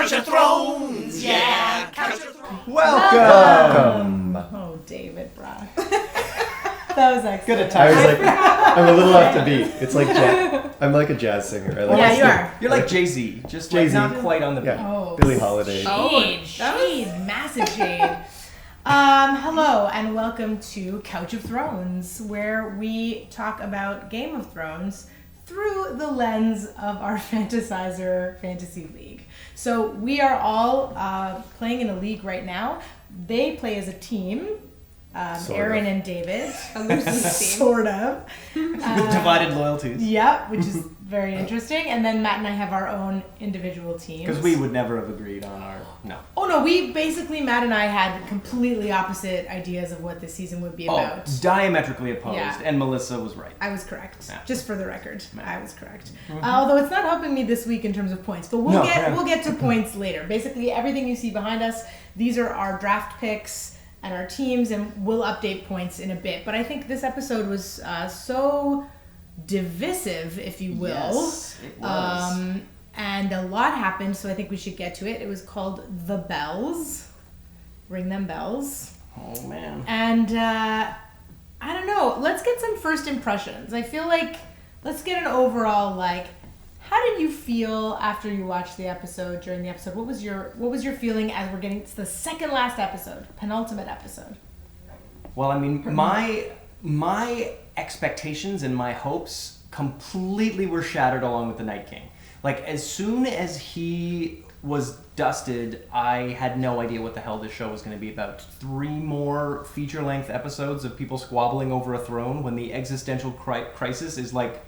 Couch of Thrones, yeah. Couch of Thrones. Welcome. Oh, David Brock. That was excellent. Good at I was like, I'm a little off the beat. It's like I'm like a jazz singer. I like Yeah, you are. You're like Jay-Z, just Jay-Z. like not quite on the beat. Yeah. Oh, Billie Holiday. Shade, massive shade. Hello and welcome to Couch of Thrones, where we talk about Game of Thrones through the lens of our fantasizer fantasy league. So we are all playing in a league right now. They play as a team. Aaron and David. Sort of. With divided loyalties. Yep, which is very interesting. And then Matt and I have our own individual teams. Because we would never have agreed on our... No. Oh, no, Matt and I had completely opposite ideas of what this season would be about. Diametrically opposed. Yeah. And Melissa was right. I was correct. Yeah. Just for the record, I was correct. Although it's not helping me this week in terms of points. But we'll get to points later. Basically, everything you see behind us, these are our draft picks and our teams, and we'll update points in a bit. But I think this episode was so divisive, if you will. Yes, it was. And a lot happened, so I think we should get to it. It was called The Bells. Ring them bells. Oh, man. And I don't know. Let's get some first impressions. I feel like let's get an overall, like, how did you feel after you watched the episode, during the episode? What was your feeling as we're getting to the second last episode, penultimate episode? Well, I mean, my expectations and my hopes completely were shattered along with the Night King. Like, as soon as he was dusted, I had no idea what the hell this show was going to be about. 3 more feature-length episodes of people squabbling over a throne when the existential crisis is, like,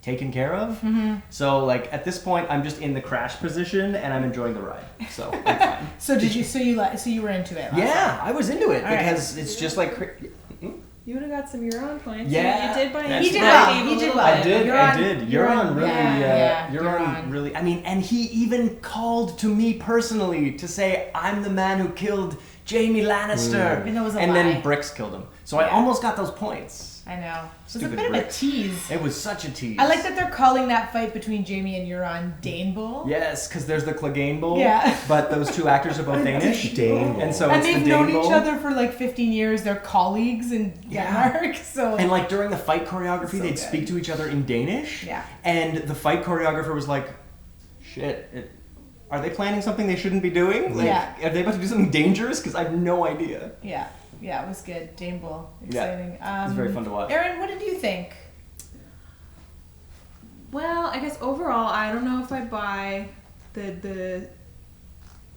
taken care of. Mm-hmm. So, like, at this point, I'm just in the crash position and I'm enjoying the ride. So, I'm fine. So you were into it? Yeah, I was into it. All because it's just like... You would have got some Euron points. Yeah, you did buy He did well. I did. Euron really, Euron really. I mean, and he even called to me personally to say, "I'm the man who killed Jaime Lannister," And that was a and lie. then Bricks killed him. So I almost got those points. I know. It was Stupid a bit Bricks. of a tease. It was such a tease. I like that they're calling that fight between Jaime and Euron Dane Bull. Yes, because there's the Clegane Bowl. Yeah. But those two actors are both Danish. Dane Bowl. And so And it's they've the known Dane Bowl. each other for like 15 years. They're colleagues in Denmark. So And like during the fight choreography, So they'd good. speak to each other in Danish. Yeah. And the fight choreographer was like, shit, are they planning something they shouldn't be doing? Like, Yeah. Are they about to do something dangerous? Because I have no idea. Yeah, it was good. Dane Bull. Exciting. It was very fun to watch. Aaron, what did you think? Well, I guess overall, I don't know if I buy the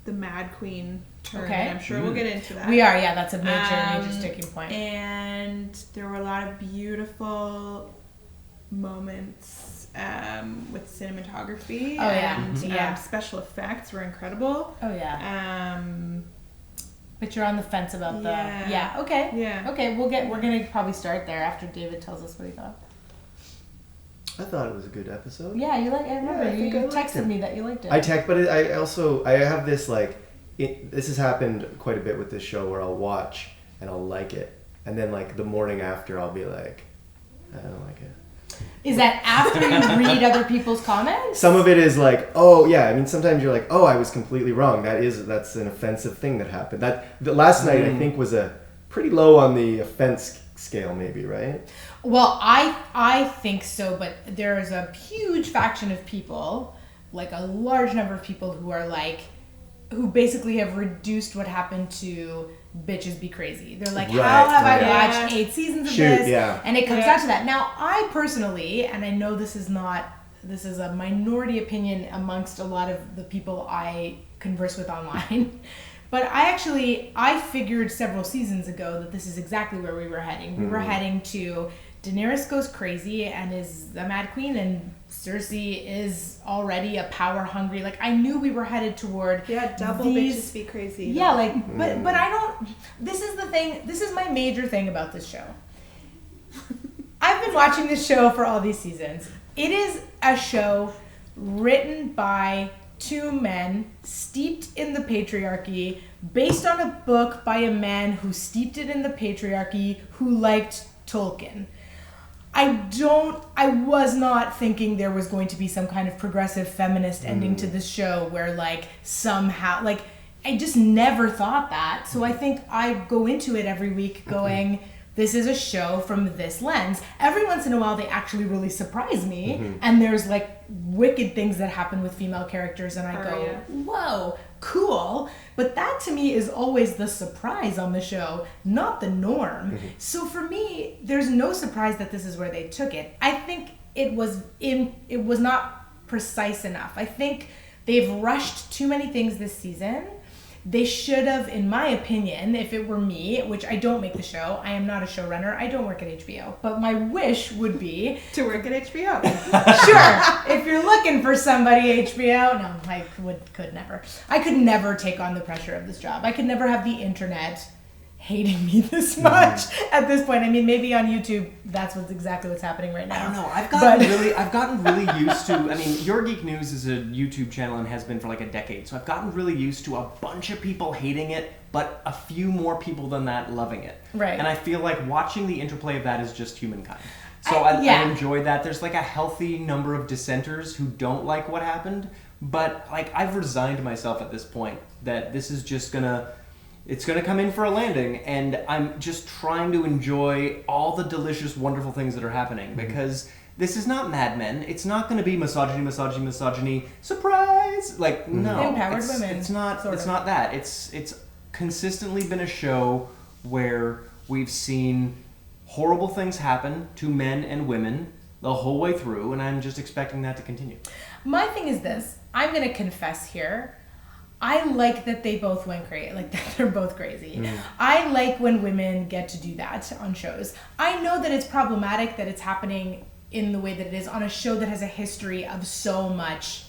Mad Queen turn. Okay. I'm sure we'll get into that. We are, yeah, that's a major sticking point. And there were a lot of beautiful moments with cinematography. Oh, yeah. And Yeah. special effects were incredible. Oh, yeah. Um, But you're on the fence about the... Yeah. Yeah, okay. Yeah. Okay, we're going to probably start there after David tells us what he thought. I thought it was a good episode. Yeah, I remember. I think you I liked texted it. me that you liked it. I have this like, this has happened quite a bit with this show where I'll watch and I'll like it, and then like the morning after I'll be like, I don't like it. Is that after you read other people's comments? Some of it is like, oh yeah, I mean sometimes you're like, oh, I was completely wrong. That's an offensive thing that happened. The last night I think was a pretty low on the offense scale, maybe, right? Well, I think so, but there is a huge faction of people, like a large number of people who basically have reduced what happened to Bitches Be Crazy. They're like, Right, how have I right. watched 8 seasons of Shoot, this? yeah. And it comes down to that. Now, I personally, and I know this is a minority opinion amongst a lot of the people I converse with online, but I figured several seasons ago that this is exactly where we were heading. We were heading to Daenerys goes crazy and is the Mad Queen, and Cersei is already a power hungry. Like, I knew we were headed toward double these, Bitches Be Crazy. yeah, like, but I don't. This is the thing. This is my major thing about this show. I've been watching this show for all these seasons. It is a show written by 2 men steeped in the patriarchy, based on a book by a man who steeped it in the patriarchy, who liked Tolkien. I was not thinking there was going to be some kind of progressive feminist ending to this show where like somehow, like I just never thought that. So I think I go into it every week going, this is a show from this lens. Every once in a while they actually really surprise me and there's like wicked things that happen with female characters and I go, whoa, cool. But that to me is always the surprise on the show, not the norm. So for me, there's no surprise that this is where they took it. I think it was not precise enough. I think they've rushed too many things this season. They should have, in my opinion, if it were me, which I don't make the show, I am not a showrunner, I don't work at HBO, but my wish would be to work at HBO. Sure, if you're looking for somebody, HBO, no, I could never. I could never take on the pressure of this job. I could never have the internet hating me this much at this point. I mean, maybe on YouTube, that's exactly what's happening right now. I don't know. I've gotten really used to. I mean, Your Geek News is a YouTube channel and has been for like a decade. So I've gotten really used to a bunch of people hating it, but a few more people than that loving it. Right. And I feel like watching the interplay of that is just humankind. So I enjoy that. There's like a healthy number of dissenters who don't like what happened, but like I've resigned myself at this point that this is just it's going to come in for a landing, and I'm just trying to enjoy all the delicious, wonderful things that are happening, because this is not Mad Men. It's not going to be misogyny, surprise! Like, no. Empowered women. It's not that. It's consistently been a show where we've seen horrible things happen to men and women the whole way through, and I'm just expecting that to continue. My thing is this. I'm going to confess here. I like that they both went crazy, like that they're both crazy. I like when women get to do that on shows. I know that it's problematic that it's happening in the way that it is on a show that has a history of so much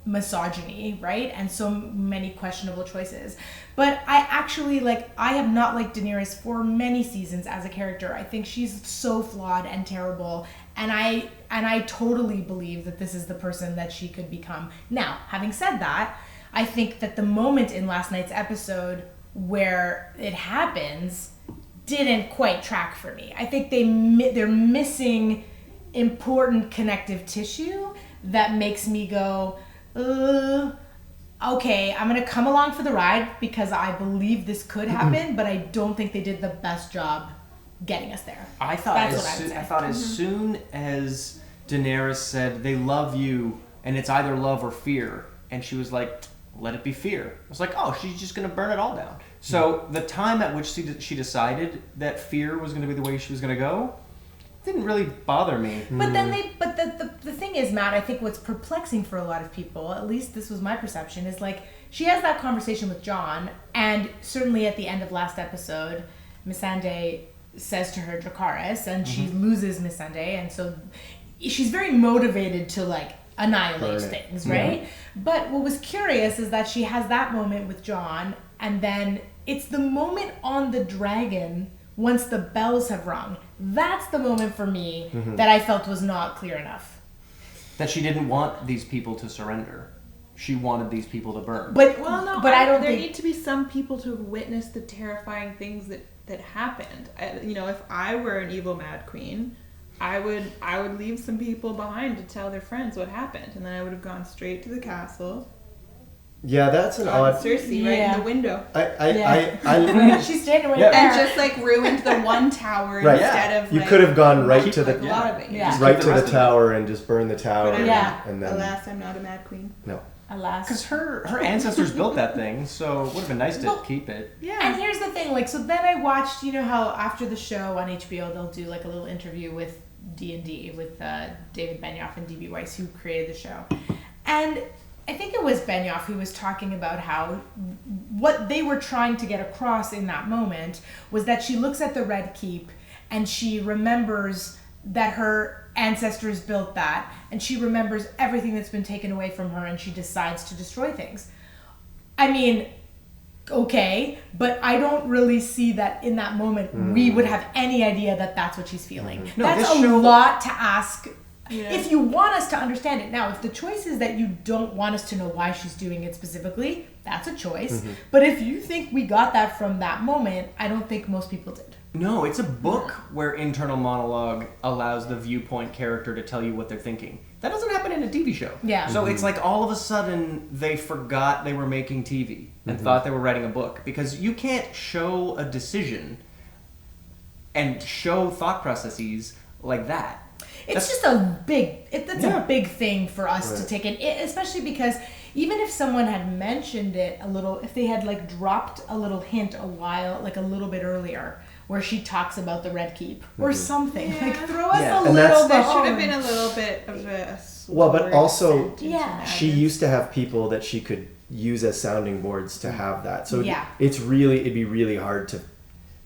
misogyny, right? And so many questionable choices. But I actually I have not liked Daenerys for many seasons as a character. I think she's so flawed and terrible. And I totally believe that this is the person that she could become. Now, having said that, I think that the moment in last night's episode where it happens didn't quite track for me. I think they're missing important connective tissue that makes me go, okay, I'm going to come along for the ride because I believe this could happen, but I don't think they did the best job getting us there. I thought as soon as Daenerys said, they love you, and it's either love or fear, and she was like, let it be fear. I was like, oh, she's just going to burn it all down. So the time at which she decided that fear was going to be the way she was going to go didn't really bother me. But then the thing is, Matt, I think what's perplexing for a lot of people, at least this was my perception, is she has that conversation with Jon, and certainly at the end of last episode, Missandei says to her Dracarys, and she loses Missandei, and so she's very motivated to annihilate things, right? Yeah. But what was curious is that she has that moment with Jon, and then it's the moment on the dragon once the bells have rung. That's the moment for me that I felt was not clear enough. That she didn't want these people to surrender. She wanted these people to burn. But I don't think... There need to be some people to have witnessed the terrifying things that happened. If I were an evil Mad Queen, I would leave some people behind to tell their friends what happened, and then I would have gone straight to the castle. Yeah, that's an odd. Cersei right in the window. She's standing right there, and just ruined the one tower instead of. You could have gone right to the right to the tower and just burn the tower. And then. Alas, I'm not a Mad Queen. No. Alas. Because her ancestors built that thing, so it would have been nice to keep it. Yeah. And here's the thing, so then I watched, how after the show on HBO they'll do a little interview with D&D with David Benioff and D.B. Weiss, who created the show. And I think it was Benioff who was talking about how what they were trying to get across in that moment was that she looks at the Red Keep and she remembers that her ancestors built that, and she remembers everything that's been taken away from her, and she decides to destroy things. I mean, okay, but I don't really see that in that moment we would have any idea that that's what she's feeling. No, that's a lot to ask. Yeah. If you want us to understand it. Now, if the choice is that you don't want us to know why she's doing it specifically, that's a choice. But if you think we got that from that moment, I don't think most people did. No, it's a book where internal monologue allows the viewpoint character to tell you what they're thinking. That doesn't happen in a TV show. Yeah. So it's like all of a sudden they forgot they were making TV and thought they were writing a book. Because you can't show a decision and show thought processes like that. It's just a big, that's Yeah. a big thing for us to take in, especially because even if someone had mentioned it a little, if they had like dropped a little hint a little bit earlier, where she talks about the Red Keep or something, like throw us Yeah. a And little There bone. should have been a little bit of a Well, but slower also, descent into Yeah. she madness. used to have people that she could use as sounding boards to have that. So Yeah. it'd be really hard to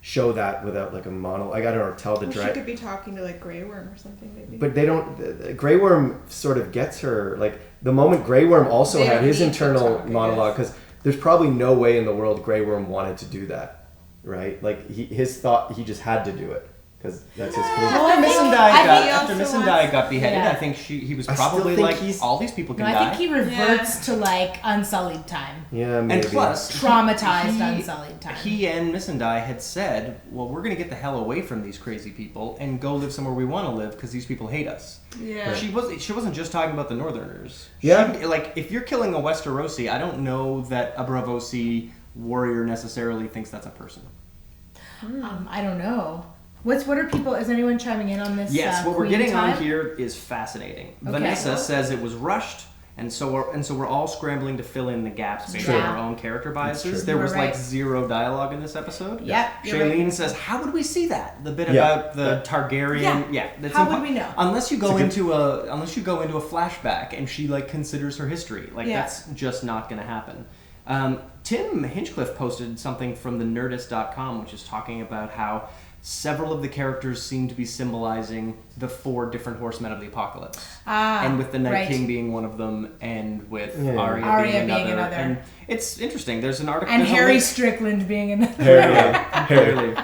show that without like a monologue. I don't know, tell the Well, she direct. could be talking to like Grey Worm or something maybe. But they don't. Grey Worm sort of gets her. Like the moment Grey Worm also They had don't his need to internal talk, I monologue, because there's probably no way in the world Grey Worm wanted to do that, right? Like his thought, he just had to do it because that's his. Well, After I think- Missandei also got beheaded, Yeah. I think he was I still probably think like, he's- all these people can No, I die. think he reverts to like Unsullied time, Yeah, maybe. And plus, traumatized Unsullied time. He and Missandei had said, well, we're going to get the hell away from these crazy people and go live somewhere we want to live because these people hate us. yeah. She wasn't just talking about the Northerners. Yeah. Like, if you're killing a Westerosi, I don't know that a Bravosi warrior necessarily thinks that's a person. I don't know. What are people? Is anyone chiming in on this? Yes, what we're Queen getting time? on here is fascinating. Okay. Vanessa says it was rushed, and so we're all scrambling to fill in the gaps based True. on our own character biases. true. There was You're like right. zero dialogue in this episode. Yep, you're Shailene right. says, "How would we see that? The bit Yeah. about the Targaryen. Yeah. that's How would we know? Unless you go It's a into a flashback and she like considers her history. Like Yeah. that's just not going to happen." Tim Hinchcliffe posted something from the Nerdist.com, which is talking about how several of the characters seem to be symbolizing the 4 different horsemen of the apocalypse. And with the Night right. King being one of them, and with Yeah. Arya being another. And it's interesting. There's an article. And there's a Harry link- Strickland being another. Clearly.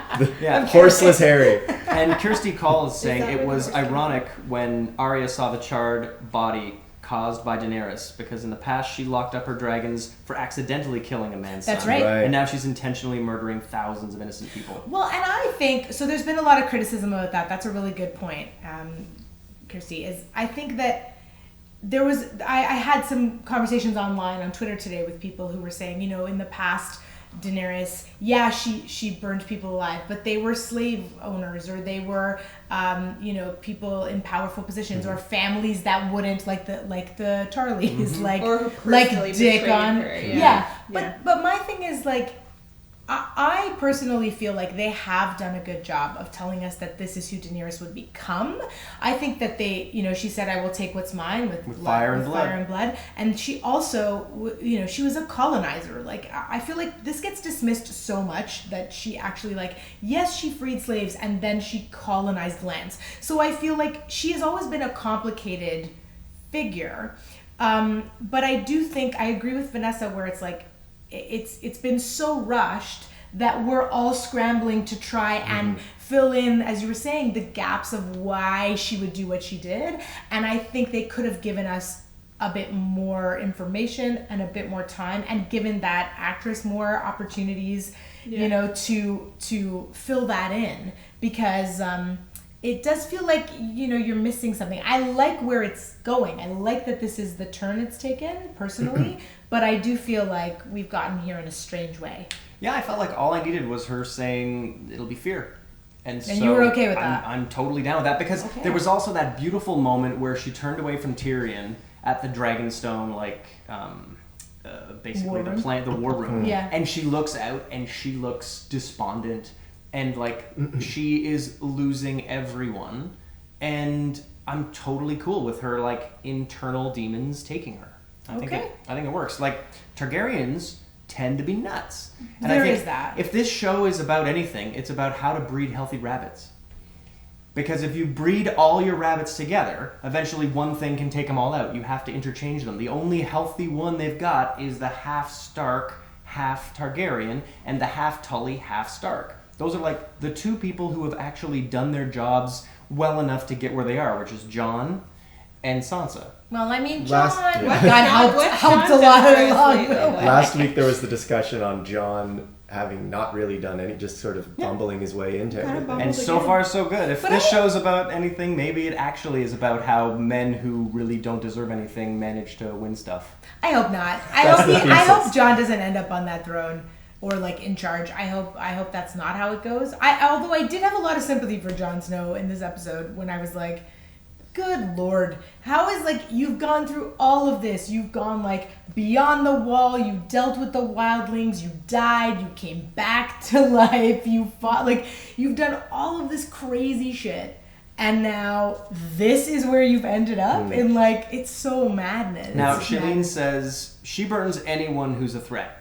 Yeah. Horseless Harry. And Kirsty Call is saying that it where the was horse came from? ironic when Arya saw the charred body caused by Daenerys, because in the past she locked up her dragons for accidentally killing a man's That's son. right. Right. And now she's intentionally murdering thousands of innocent people. Well, and I think so. There's been a lot of criticism about that. That's a really good point, Kirsty. Is I think that there was. I had some conversations online on Twitter today with people who were saying, in the past, Daenerys, she burned people alive, but they were slave owners, or they were, people in powerful positions, or families that wouldn't like the Tarleys, Or who like personally dick betrayed on, her, yeah. Yeah. But my thing is like. I personally feel like they have done a good job of telling us that this is who Daenerys would become. I think that they, she said, "I will take what's mine with fire and blood." fire and blood," and she also, she was a colonizer. Like I feel like this gets dismissed so much that she actually yes, she freed slaves and then she colonized lands. So I feel like she has always been a complicated figure, but I do think I agree with Vanessa where it's like. It's been so rushed that we're all scrambling to try and fill in, as you were saying, the gaps of why she would do what she did. And I think they could have given us a bit more information and a bit more time, and given that actress more opportunities, to fill that in, because it does feel like you're missing something. I like where it's going. I like that this is the turn it's taken personally, but I do feel like we've gotten here in a strange way. Yeah, I felt like all I needed was her saying it'll be fear. And so you were okay with that? I'm totally down with that, because Okay. there was also that beautiful moment where she turned away from Tyrion at the Dragonstone, basically War room? the war room. Yeah. And she looks out and she looks despondent, and she is losing everyone, and I'm totally cool with her internal demons taking her. I think it works. Targaryens tend to be nuts. And There I think is that. if this show is about anything, it's about how to breed healthy rabbits. Because if you breed all your rabbits together, eventually one thing can take them all out. You have to interchange them. The only healthy one they've got is the half Stark, half Targaryen, and the half Tully, half Stark. Those are the 2 people who have actually done their jobs well enough to get where they are, which is Jon and Sansa. Well, I mean, Last- John yeah. got What's helped a John lot done along lately, the though? way. Last week there was the discussion on John having not really done any, just sort of bumbling his way into Kind of everything. bumbled. And so Again. far, so good. If But this I- show's about anything, maybe it actually is about how men who really don't deserve anything manage to win stuff. I hope not. I That's hope the I hope thesis. John doesn't end up on that throne or like in charge. I hope that's not how it goes. Although I did have a lot of sympathy for Jon Snow in this episode when I was like, good Lord, how is like you've gone through all of this, you've gone like beyond the wall, you dealt with the wildlings, you died, you came back to life, you fought, like you've done all of this crazy shit. And now this is where you've ended up, and like it's so madness. Now, It's Shailene madness. says she burns anyone who's a threat.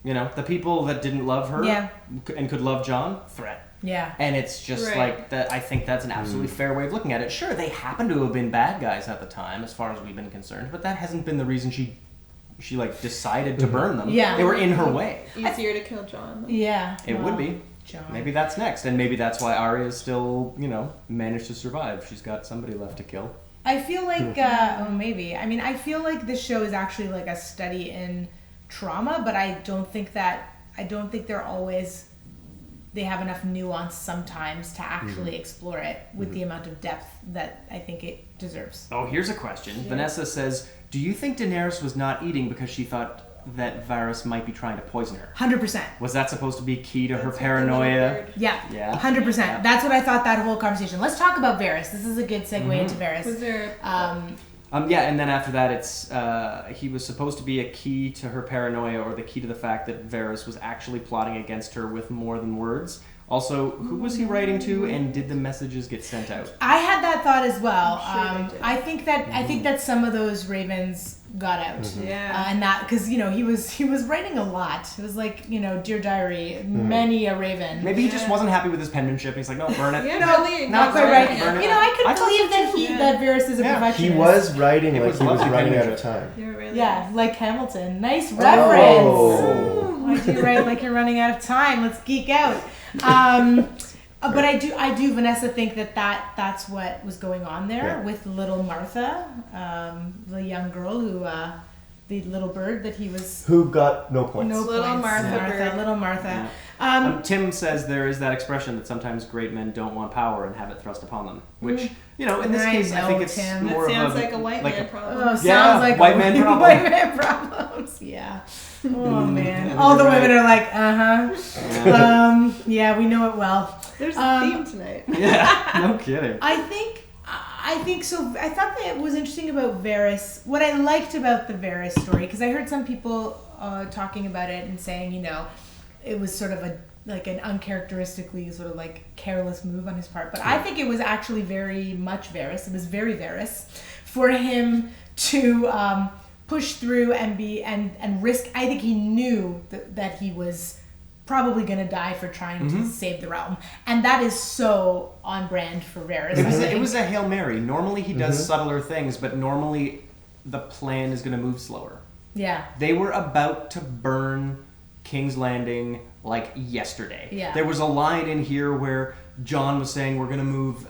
You know, the people that didn't love her Yeah. and could love John, threat. Yeah. And it's just Right. like that. I think that's an absolutely fair way of looking at it. Sure, they happen to have been bad guys at the time, as far as we've been concerned, but that hasn't been the reason she like decided to burn them. Yeah. They were in her way. Easier to kill John. Yeah. It well, would be. John. Maybe that's next, and maybe that's why Arya still, managed to survive. She's got somebody left to kill. I feel like, maybe. I mean, I feel like this show is actually like a study in trauma, but I don't think they're always, they have enough nuance sometimes to actually explore it with the amount of depth that I think it deserves. Oh, here's a question. Vanessa says, do you think Daenerys was not eating because she thought that Varys might be trying to poison her? 100%. Was that supposed to be key to her That's what the paranoia? little bird- Yeah. Yeah. 100%. Yeah. That's what I thought that whole conversation. Let's talk about Varys. This is a good segue into Varys. Was there? Yeah, and then after that, it's he was supposed to be a key to her paranoia, or the key to the fact that Varys was actually plotting against her with more than words. Also, who was he writing to, and did the messages get sent out? I had that thought as well. I'm sure they did. I think that some of those ravens got out. Yeah. And that because he was writing a lot. It was like Dear Diary, many a raven. Maybe he just wasn't happy with his penmanship. He's like, no, burn it. Yeah, No, really, not quite really right. burn it. I could I thought believe so that too. that Varys is a Yeah. perfectionist. He was writing It like was he was lovely running out penmanship. of time. They were really. Yeah, like Hamilton. Nice reference. Oh. Why do you write like you're running out of time? Let's geek out. But I do, Vanessa, think that's what was going on there Yeah. with little Martha, the young girl who, the little bird that he was. Who got no points? No Little points. Martha bird. Little Martha. Tim says there is that expression that sometimes great men don't want power and have it thrust upon them. Which, in this I case, I know, think it's Tim. more That sounds of a, like a white man problem. Oh, sounds Yeah, like white man problem. White man problems. Yeah. Oh man. All the women are like, yeah, we know it well. There's a theme tonight. Yeah, no kidding. I think so. I thought that it was interesting about Varys. What I liked about the Varys story, because I heard some people talking about it and saying, it was sort of an uncharacteristically sort of like careless move on his part. But I think it was actually very much Varys. It was very Varys for him to push through and risk. I think he knew that he was probably going to die for trying to save the realm, and that is so on brand for Varys. It was a Hail Mary. Normally he does subtler things, but normally the plan is going to move slower. Yeah. They were about to burn King's Landing like yesterday. Yeah. There was a line in here where John was saying we're going to move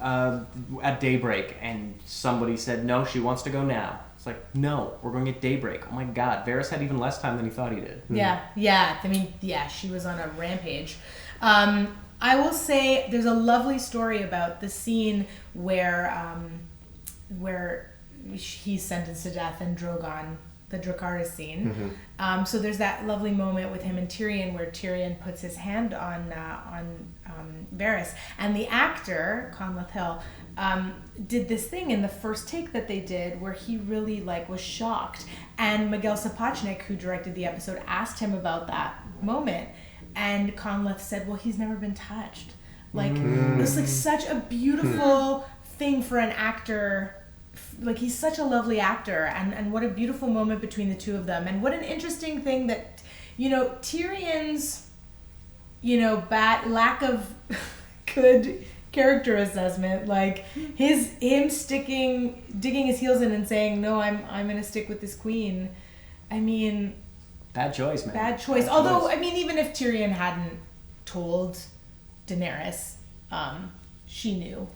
at daybreak, and somebody said, no, she wants to go now. It's like, no, we're going at daybreak. Oh my God, Varys had even less time than he thought he did. Yeah. I mean, yeah, she was on a rampage. I will say there's a lovely story about the scene where he's sentenced to death and Drogon, the Dracarys scene. So there's that lovely moment with him and Tyrion where Tyrion puts his hand on Varys, and the actor Conleth Hill did this thing in the first take that they did where he really was shocked, and Miguel Sapochnik, who directed the episode, asked him about that moment, and Conleth said, well, he's never been touched. It was such a beautiful thing for an actor. He's such a lovely actor, and what a beautiful moment between the two of them, and what an interesting thing that Tyrion's lack of good character assessment, him digging his heels in and saying, no, I'm gonna stick with this queen. I mean, Bad choice, man. bad choice. Although, I mean, even if Tyrion hadn't told Daenerys, she knew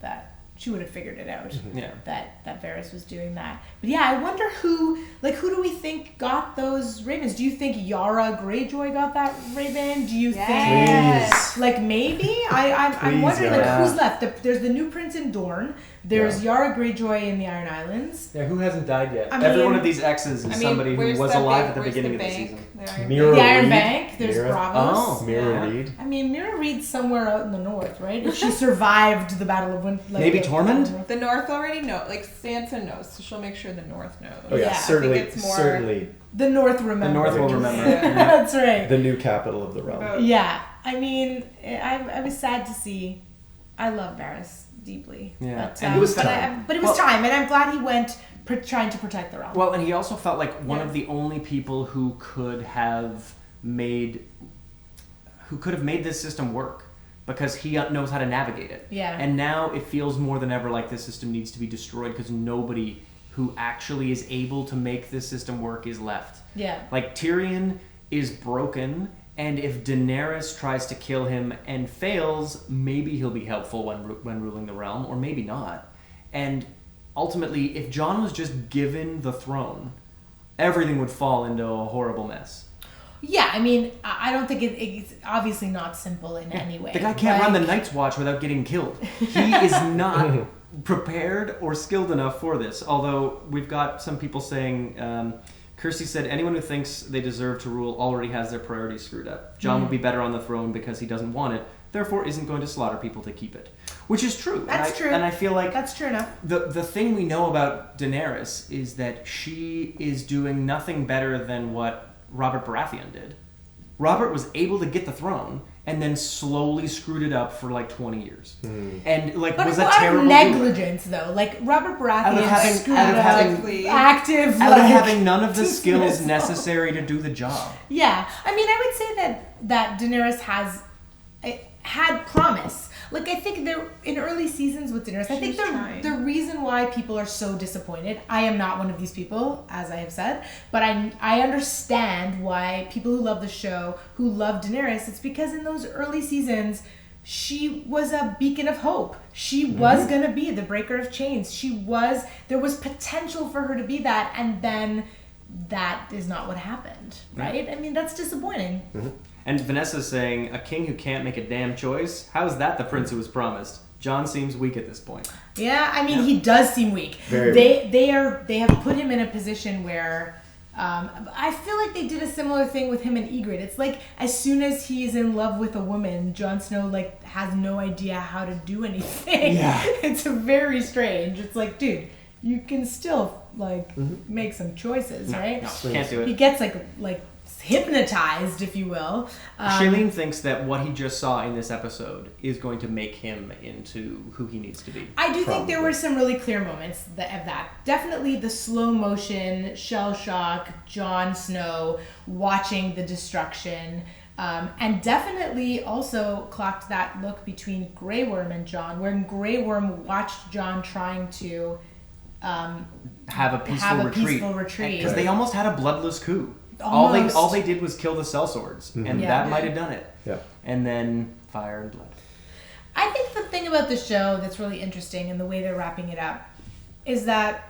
that would have figured it out. Yeah. That Varys was doing that. But yeah, I wonder who do we think got those ravens? Do you think Yara Greyjoy got that raven? Do you Please. think maybe? I'm wondering Yara. who's left. There's the new prince in Dorne. There's Yara Greyjoy in the Iron Islands. Yeah, who hasn't died yet? I mean- Every one of these X's is somebody who was alive at the beginning of the season. Mira The Iron Reed. Bank. There's Mira. Bravos. Oh. Mira Reed. I mean, Mira Reed's somewhere out in the north, right? If she survived the Battle of Winterfell. Maybe Tormund? The North already know, like Sansa knows, so she'll make sure the North knows. Oh yeah, Yeah, I certainly, think it's more- certainly The North remembers. The North will remember. That's right. the new capital of the realm. Yeah, I mean, I was sad to see. I love Varys deeply. Yeah. But, And it was time. But it was time, and I'm glad he went trying to protect the realm. Well, and he also felt like one of the only people who could have made this system work, because he knows how to navigate it. Yeah. And now it feels more than ever like this system needs to be destroyed, because nobody who actually is able to make this system work is left. Yeah. Like, Tyrion is broken, and if Daenerys tries to kill him and fails, maybe he'll be helpful when ruling the realm, or maybe not. And ultimately, if Jon was just given the throne, everything would fall into a horrible mess. Yeah, I mean, I don't think it's obviously not simple in any way. The guy can't run the Night's Watch without getting killed. He is not prepared or skilled enough for this. Although we've got some people saying, Kirsty said, anyone who thinks they deserve to rule already has their priorities screwed up. Jon would be better on the throne because he doesn't want it, therefore isn't going to slaughter people to keep it. Which is true. That's true. And I feel like That's true enough. the thing we know about Daenerys is that she is doing nothing better than what Robert Baratheon did. Robert was able to get the throne and then slowly screwed it up for like 20 years. And like But was a out of terrible negligence, though. Like, Robert Baratheon screwed out of up having- active, out of like, having none of the skills dismissal. necessary to do the job. Yeah, I mean, I would say that Daenerys had promise. Like, I think there in early seasons with Daenerys, I think the reason why people are so disappointed. I am not one of these people, as I have said, but I understand why people who love the show, who love Daenerys, it's because in those early seasons, she was a beacon of hope. She was going to be the breaker of chains. There was potential for her to be that, and then that is not what happened, right? I mean, that's disappointing. And Vanessa's saying, a king who can't make a damn choice? How is that the prince who was promised? Jon seems weak at this point. Yeah, I mean, he does seem weak. Very They have put him in a position where I feel like they did a similar thing with him and Ygritte. It's like as soon as he's in love with a woman, Jon Snow like has no idea how to do anything. Yeah. It's very strange. It's like, dude, you can still like make some choices, right? No, can't do He it. gets like hypnotized, if you will. Shailene thinks that what he just saw in this episode is going to make him into who he needs to be. I do think there were some really clear moments of that. Definitely the slow motion, shell shock, Jon Snow watching the destruction. And definitely also clocked that look between Grey Worm and Jon, where Grey Worm watched Jon trying to have a peaceful retreat. Because they almost had a bloodless coup. Almost. All they did was kill the sellswords, and that might have done it. Yeah. And then fire and blood. I think the thing about the show that's really interesting and the way they're wrapping it up is that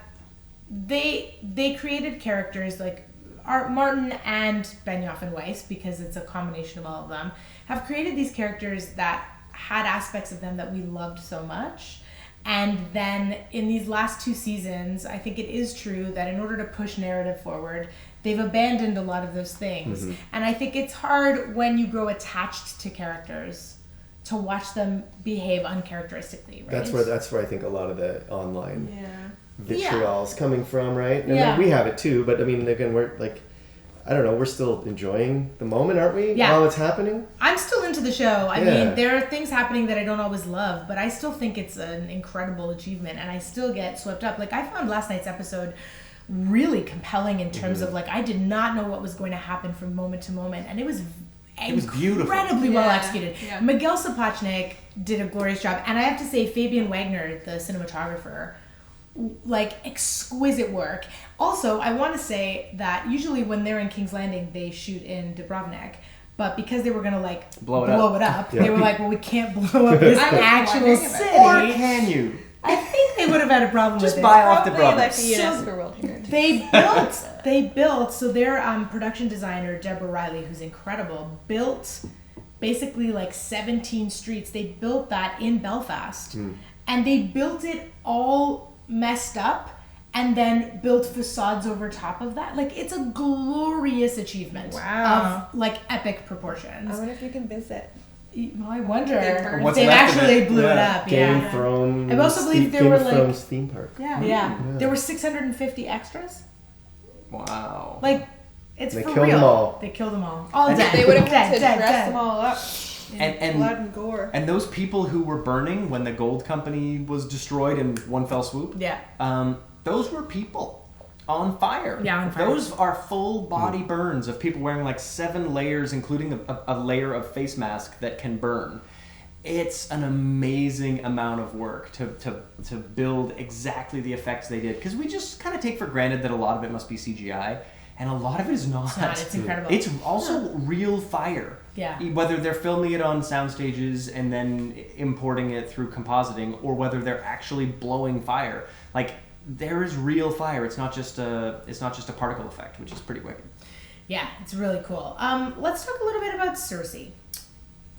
they created characters like Martin and Benioff and Weiss, because it's a combination of all of them, have created these characters that had aspects of them that we loved so much. And then in these last 2 seasons, I think it is true that in order to push narrative forward, they've abandoned a lot of those things. And I think it's hard when you grow attached to characters to watch them behave uncharacteristically, right? That's where I think a lot of the online Yeah. vitriol's coming from, right? And Yeah. we have it too, but I mean, again, we're like, I don't know, we're still enjoying the moment, aren't we? Yeah. While it's happening? I'm still into the show. I Yeah. mean, there are things happening that I don't always love, but I still think it's an incredible achievement, and I still get swept up. Like, I found last night's episode really compelling in terms of, like, I did not know what was going to happen from moment to moment, and it was beautiful. incredibly well Yeah. executed. Yeah. Miguel Sapochnik did a glorious job, and I have to say, Fabian Wagner, the cinematographer, like, exquisite work. Also, I want to say that usually when they're in King's Landing, they shoot in Dubrovnik. But because they were going to, like, blow it up, Yeah. they were like, well, we can't blow up this I was actual wondering about city. Or can you? I think they would have had a problem Just with buy it. off the Probably brothers. like the UNESCO World Heritage. They built, so their production designer, Deborah Riley, who's incredible, built basically like 17 streets. They built that in Belfast. And they built it all messed up and then built facades over top of that. Like, it's a glorious achievement. Wow. Of like epic proportions. I wonder if you can visit. Well, I wonder Or what's if they left of actually it. blew it Yeah. up. Game Yeah. of Thrones. I also believe there Game were of like Thrones theme park. yeah. There were 650 extras. Wow. Like, it's They for killed real. them all. They killed them all. All And dead. They would have had Dead, to dead, dress dead. them all up in And- blood and gore. And those people who were burning when the gold company was destroyed in one fell swoop, Yeah. those were people on fire. Yeah, on fire. Those are full body burns of people wearing like 7 layers, including a layer of face mask that can burn. It's an amazing amount of work to build exactly the effects they did. Because we just kind of take for granted that a lot of it must be CGI. And a lot of it is not. It's not. It's incredible. It's also real fire. Yeah. Whether they're filming it on sound stages and then importing it through compositing, or whether they're actually blowing fire. Like, there is real fire. It's not just a particle effect, which is pretty wicked. Yeah, it's really cool. Let's talk a little bit about Cersei.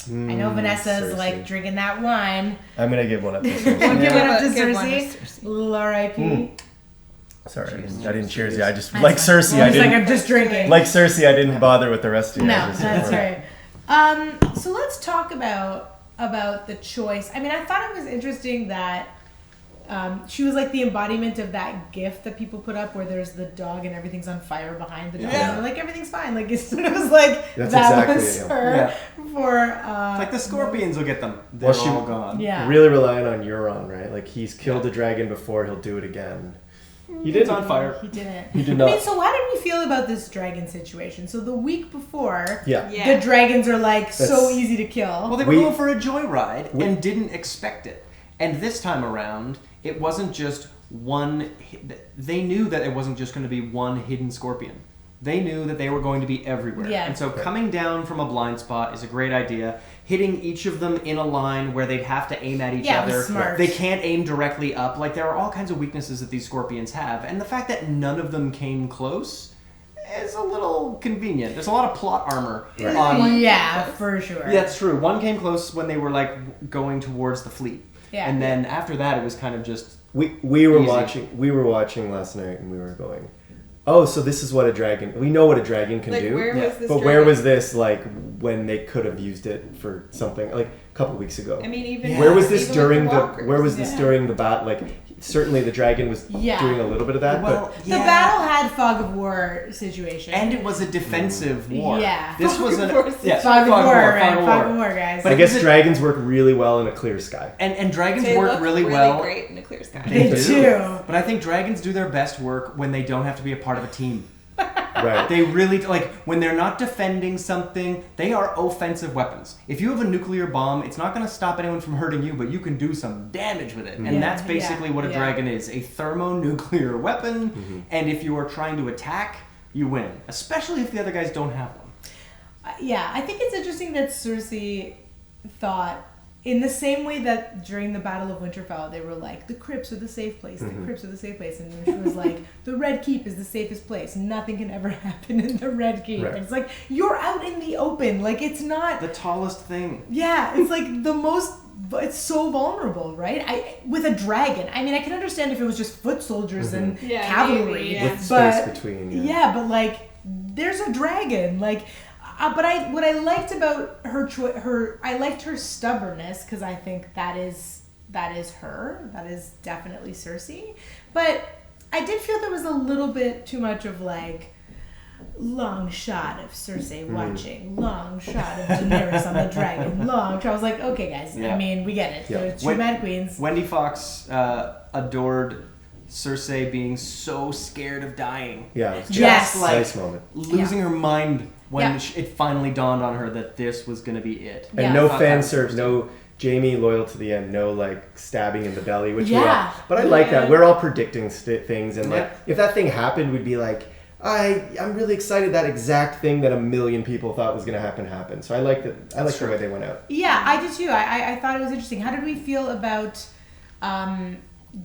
I know Vanessa's Cersei. like drinking that wine. I'm gonna give one up this one. We'll give it up to Good one, Cersei. Cersei. R.I.P. Sorry, I didn't cheers you. I just That's like fine. Cersei. Well, I he's like, didn't I'm just drinking. like Cersei. I didn't bother with the rest of you. No, I just- that's right. So let's talk about the choice. I mean, I thought it was interesting that she was like the embodiment of that GIF that people put up where there's the dog and everything's on fire behind the dog. Yeah. And they're like, everything's fine. Like, it was like That's that exactly was it, her yeah. for. It's like the scorpions will get them. They're Well, she- all gone. Yeah. Really relying on Euron, right? Like, he's killed a dragon before, he'll do it again. He It's did on fire. He didn't. He did I mean, not. so how did we feel about this dragon situation? So the week before, Yeah. Yeah. the dragons are like so That's- easy to kill. Well, they were We- going for a joyride we- and didn't expect it. And this time around, it wasn't just one. They knew that it wasn't just going to be one hidden scorpion. They knew that they were going to be everywhere. Yeah. And so coming down from a blind spot is a great idea. Hitting each of them in a line where they'd have to aim at each Yeah, it was other. smart. They can't aim directly up. Like, there are all kinds of weaknesses that these scorpions have. And the fact that none of them came close is a little convenient. There's a lot of plot armor on. Yeah, for sure. Yeah, that's true. One came close when they were like going towards the fleet. Yeah. And then after that, it was kind of just. We were Easy. watching last night and we were going, oh, so this is what a dragon. We know what a dragon can Like, do. where was this but dragon? where was this like when they could have used it for something like a couple weeks ago? I mean, even Where was this even during with the? walkers. Where was this Yeah. during the bat? Like, certainly the dragon was Yeah. doing a little bit of that, Well, The battle had fog of war situation. And it was a defensive war. Yeah. This was an. Fog of war. Yeah, fog of war, right? fog of Fog war. of war, guys. but I guess dragons work really well in a clear sky. And dragons They work look really well. great in a clear sky. They do. But I think dragons do their best work when they don't have to be a part of a team. Right. They really, like, when they're not defending something, they are offensive weapons. If you have a nuclear bomb, it's not going to stop anyone from hurting you, but you can do some damage with it. And Yeah, that's basically what a yeah. dragon is, a thermonuclear weapon. And if you are trying to attack, you win. Especially if the other guys don't have one. Yeah, I think it's interesting that Cersei thought, in the same way that during the Battle of Winterfell, they were like, the crypts are the safe place, the crypts are the safe place. And she was like, the Red Keep is the safest place. Nothing can ever happen in the Red Keep. Right. And it's like, you're out in the open. Like, it's not... The tallest thing. Yeah, it's like the most... It's so vulnerable, right? With a dragon. I mean, I can understand if it was just foot soldiers and Yeah, cavalry. maybe, yeah. With but, space between. yeah, but like, there's a dragon. Like, but what I liked about her, I liked her stubbornness because I think that is her. That is definitely Cersei. But I did feel there was a little bit too much of like long shot of Cersei watching, long shot of Daenerys on the dragon, long shot. I was like, okay, guys. Yeah. I mean, we get it. Yeah. They're two mad queens. Wendy Fox adored Cersei being so scared of dying. Yeah. It's Yes. just Like, nice moment. losing her mind when Yeah. it finally dawned on her that this was going to be it. And Yeah. no I thought that fan was serve, interesting. no Jamie loyal to the end, no like stabbing in the belly, which we Yeah. all. But I like that. We're all predicting things, and like Yeah. if that thing happened, we'd be like, I'm really excited that exact thing that a million people thought was going to happen happened. So I like that. I like the way they went out. Yeah, I did too. I thought it was interesting. How did we feel about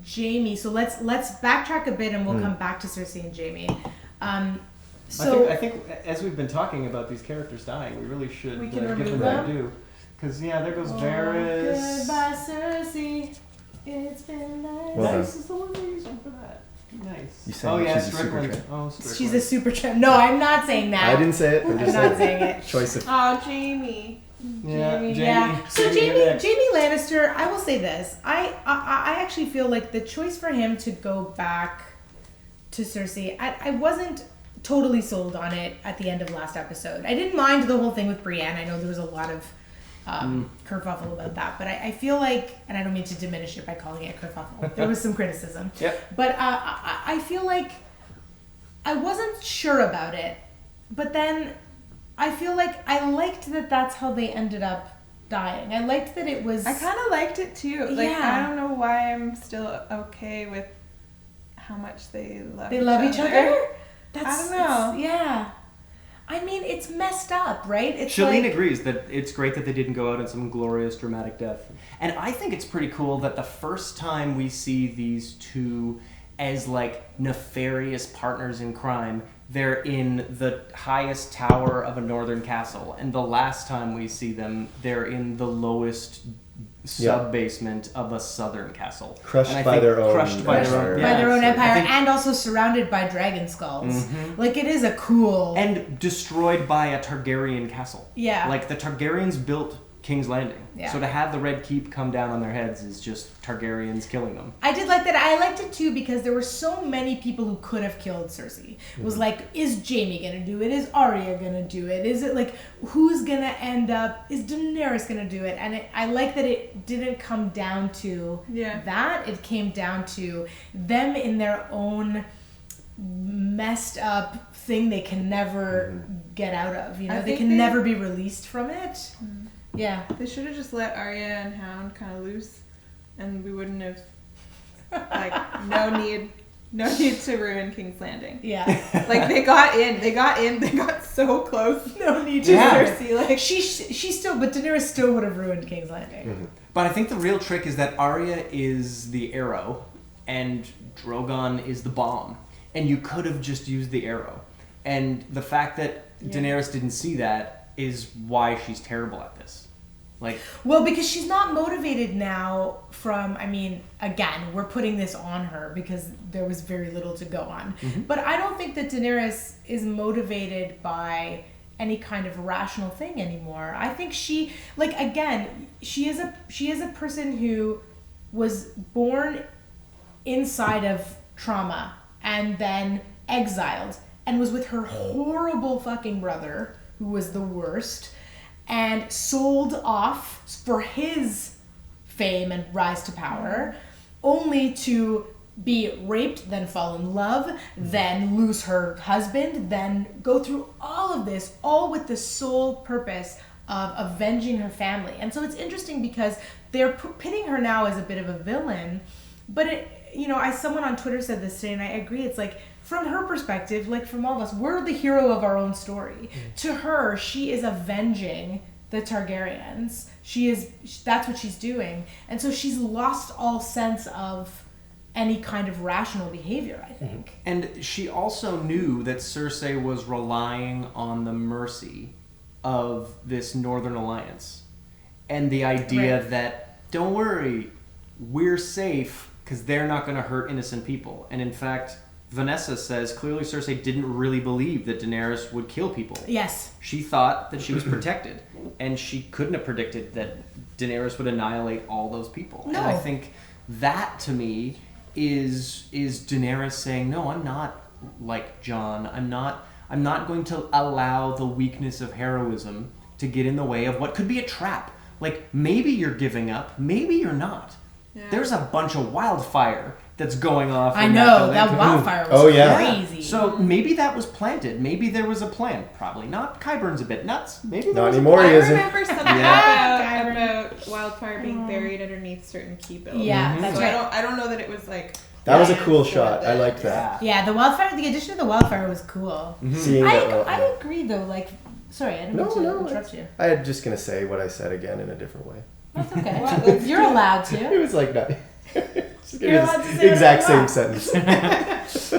Jaime. So let's backtrack a bit, and we'll come back to Cersei and Jaime. I think as we've been talking about these characters dying, we really should We can give remove them their due. Because there goes Varys. Goodbye, Cersei. It's been nice. Well Nice is the one we're using for that. Nice. You saying she's a super Strickland. tramp. Oh, Strickland. She's a super tramp. No, I'm not saying that. I didn't say it. I'm I'm just not saying it. Choice of. Oh, Jamie. Yeah, Yeah. So Jamie Lannister, I will say this. I actually feel like the choice for him to go back to Cersei, I wasn't totally sold on it at the end of last episode. I didn't mind the whole thing with Brienne. I know there was a lot of kerfuffle about that, but I feel like, and I don't mean to diminish it by calling it kerfuffle, there was some criticism. Yep. But I feel like I wasn't sure about it, but then I feel like I liked that that's how they ended up dying. I liked that it was... I kind of liked it too. Like, Yeah. I don't know why I'm still okay with how much they love They love each other? I don't know. Yeah. I mean, it's messed up, right? It's Shalene like, agrees that it's great that they didn't go out in some glorious, dramatic death. And I think it's pretty cool that the first time we see these two as, like, nefarious partners in crime, they're in the highest tower of a northern castle. And the last time we see them, they're in the lowest sub-basement of a southern castle. Crushed And I by think their own crushed by their own, empire. by their own so empire, I think- and also surrounded by dragon skulls. Like, it is a cool... and destroyed by a Targaryen castle. Yeah. Like, the Targaryens built King's Landing. Yeah. So to have the Red Keep come down on their heads is just Targaryens killing them. I did like that. I liked it too because there were so many people who could have killed Cersei. It was like, is Jaime gonna do it? Is Arya gonna do it? Is it like, who's gonna end up? Is Daenerys gonna do it? And I like that it didn't come down to that. It came down to them in their own messed up thing they can never get out of. You know, they can never be released from it. Yeah. They should have just let Arya and Hound kind of loose, and we wouldn't have, like, no need to ruin King's Landing. Yeah. Like, they got so close. No need to Cersei, like, she still, but Daenerys still would have ruined King's Landing. But I think the real trick is that Arya is the arrow and Drogon is the bomb. And you could have just used the arrow. And the fact that Daenerys didn't see that is why she's terrible at this. Like, well, because she's not motivated now from, I mean, again, we're putting this on her because there was very little to go on. But I don't think that Daenerys is motivated by any kind of rational thing anymore. I think she, like, again, she is a person who was born inside of trauma and then exiled and was with her horrible fucking brother who was the worst, and sold off for his fame and rise to power, only to be raped, then fall in love, then lose her husband, then go through all of this, all with the sole purpose of avenging her family. And so it's interesting because they're pitting her now as a bit of a villain, but it, you know, as someone on Twitter said this today, and I agree, it's like, from her perspective, like from all of us, we're the hero of our own story. To her, she is avenging the Targaryens. That's what she's doing. And so she's lost all sense of any kind of rational behavior, I think. and she also knew that Cersei was relying on the mercy of this Northern Alliance. And the idea that, don't worry, we're safe because they're not going to hurt innocent people. And in fact, Vanessa says clearly Cersei didn't really believe that Daenerys would kill people. Yes. She thought that she was protected, and she couldn't have predicted that Daenerys would annihilate all those people. No. And I think that, to me, is Daenerys saying, no, I'm not like Jon. I'm not going to allow the weakness of heroism to get in the way of what could be a trap. Like, maybe you're giving up, maybe you're not. Yeah. There's a bunch of wildfire that's going off. I know, that wildfire was crazy. So maybe that was planted. Maybe there was a plan. Probably not. Qyburn's a bit nuts. Maybe there Not was anymore, I he isn't. remember something about wildfire being buried underneath certain key buildings. Yeah, that's so right. I don't know that it was like. That was a planned cool for shot. the- I liked that. Yeah, the addition of the wildfire was cool. Seeing that. I agree though, like, sorry, I didn't mean to interrupt you. I'm just going to say what I said again in a different way. That's okay. You're allowed It to. was like that. You're allowed to say exact whatever same you sentence.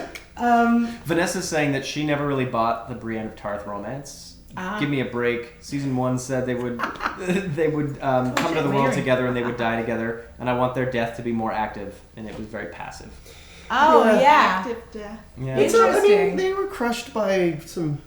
Vanessa's saying that she never really bought the Brienne of Tarth romance. Give me a break. Season 1 said they would come to the world together and they would die together, and I want their death to be more active, and it was very passive. Oh, yeah. Active death. Yeah. Interesting. they were crushed by some.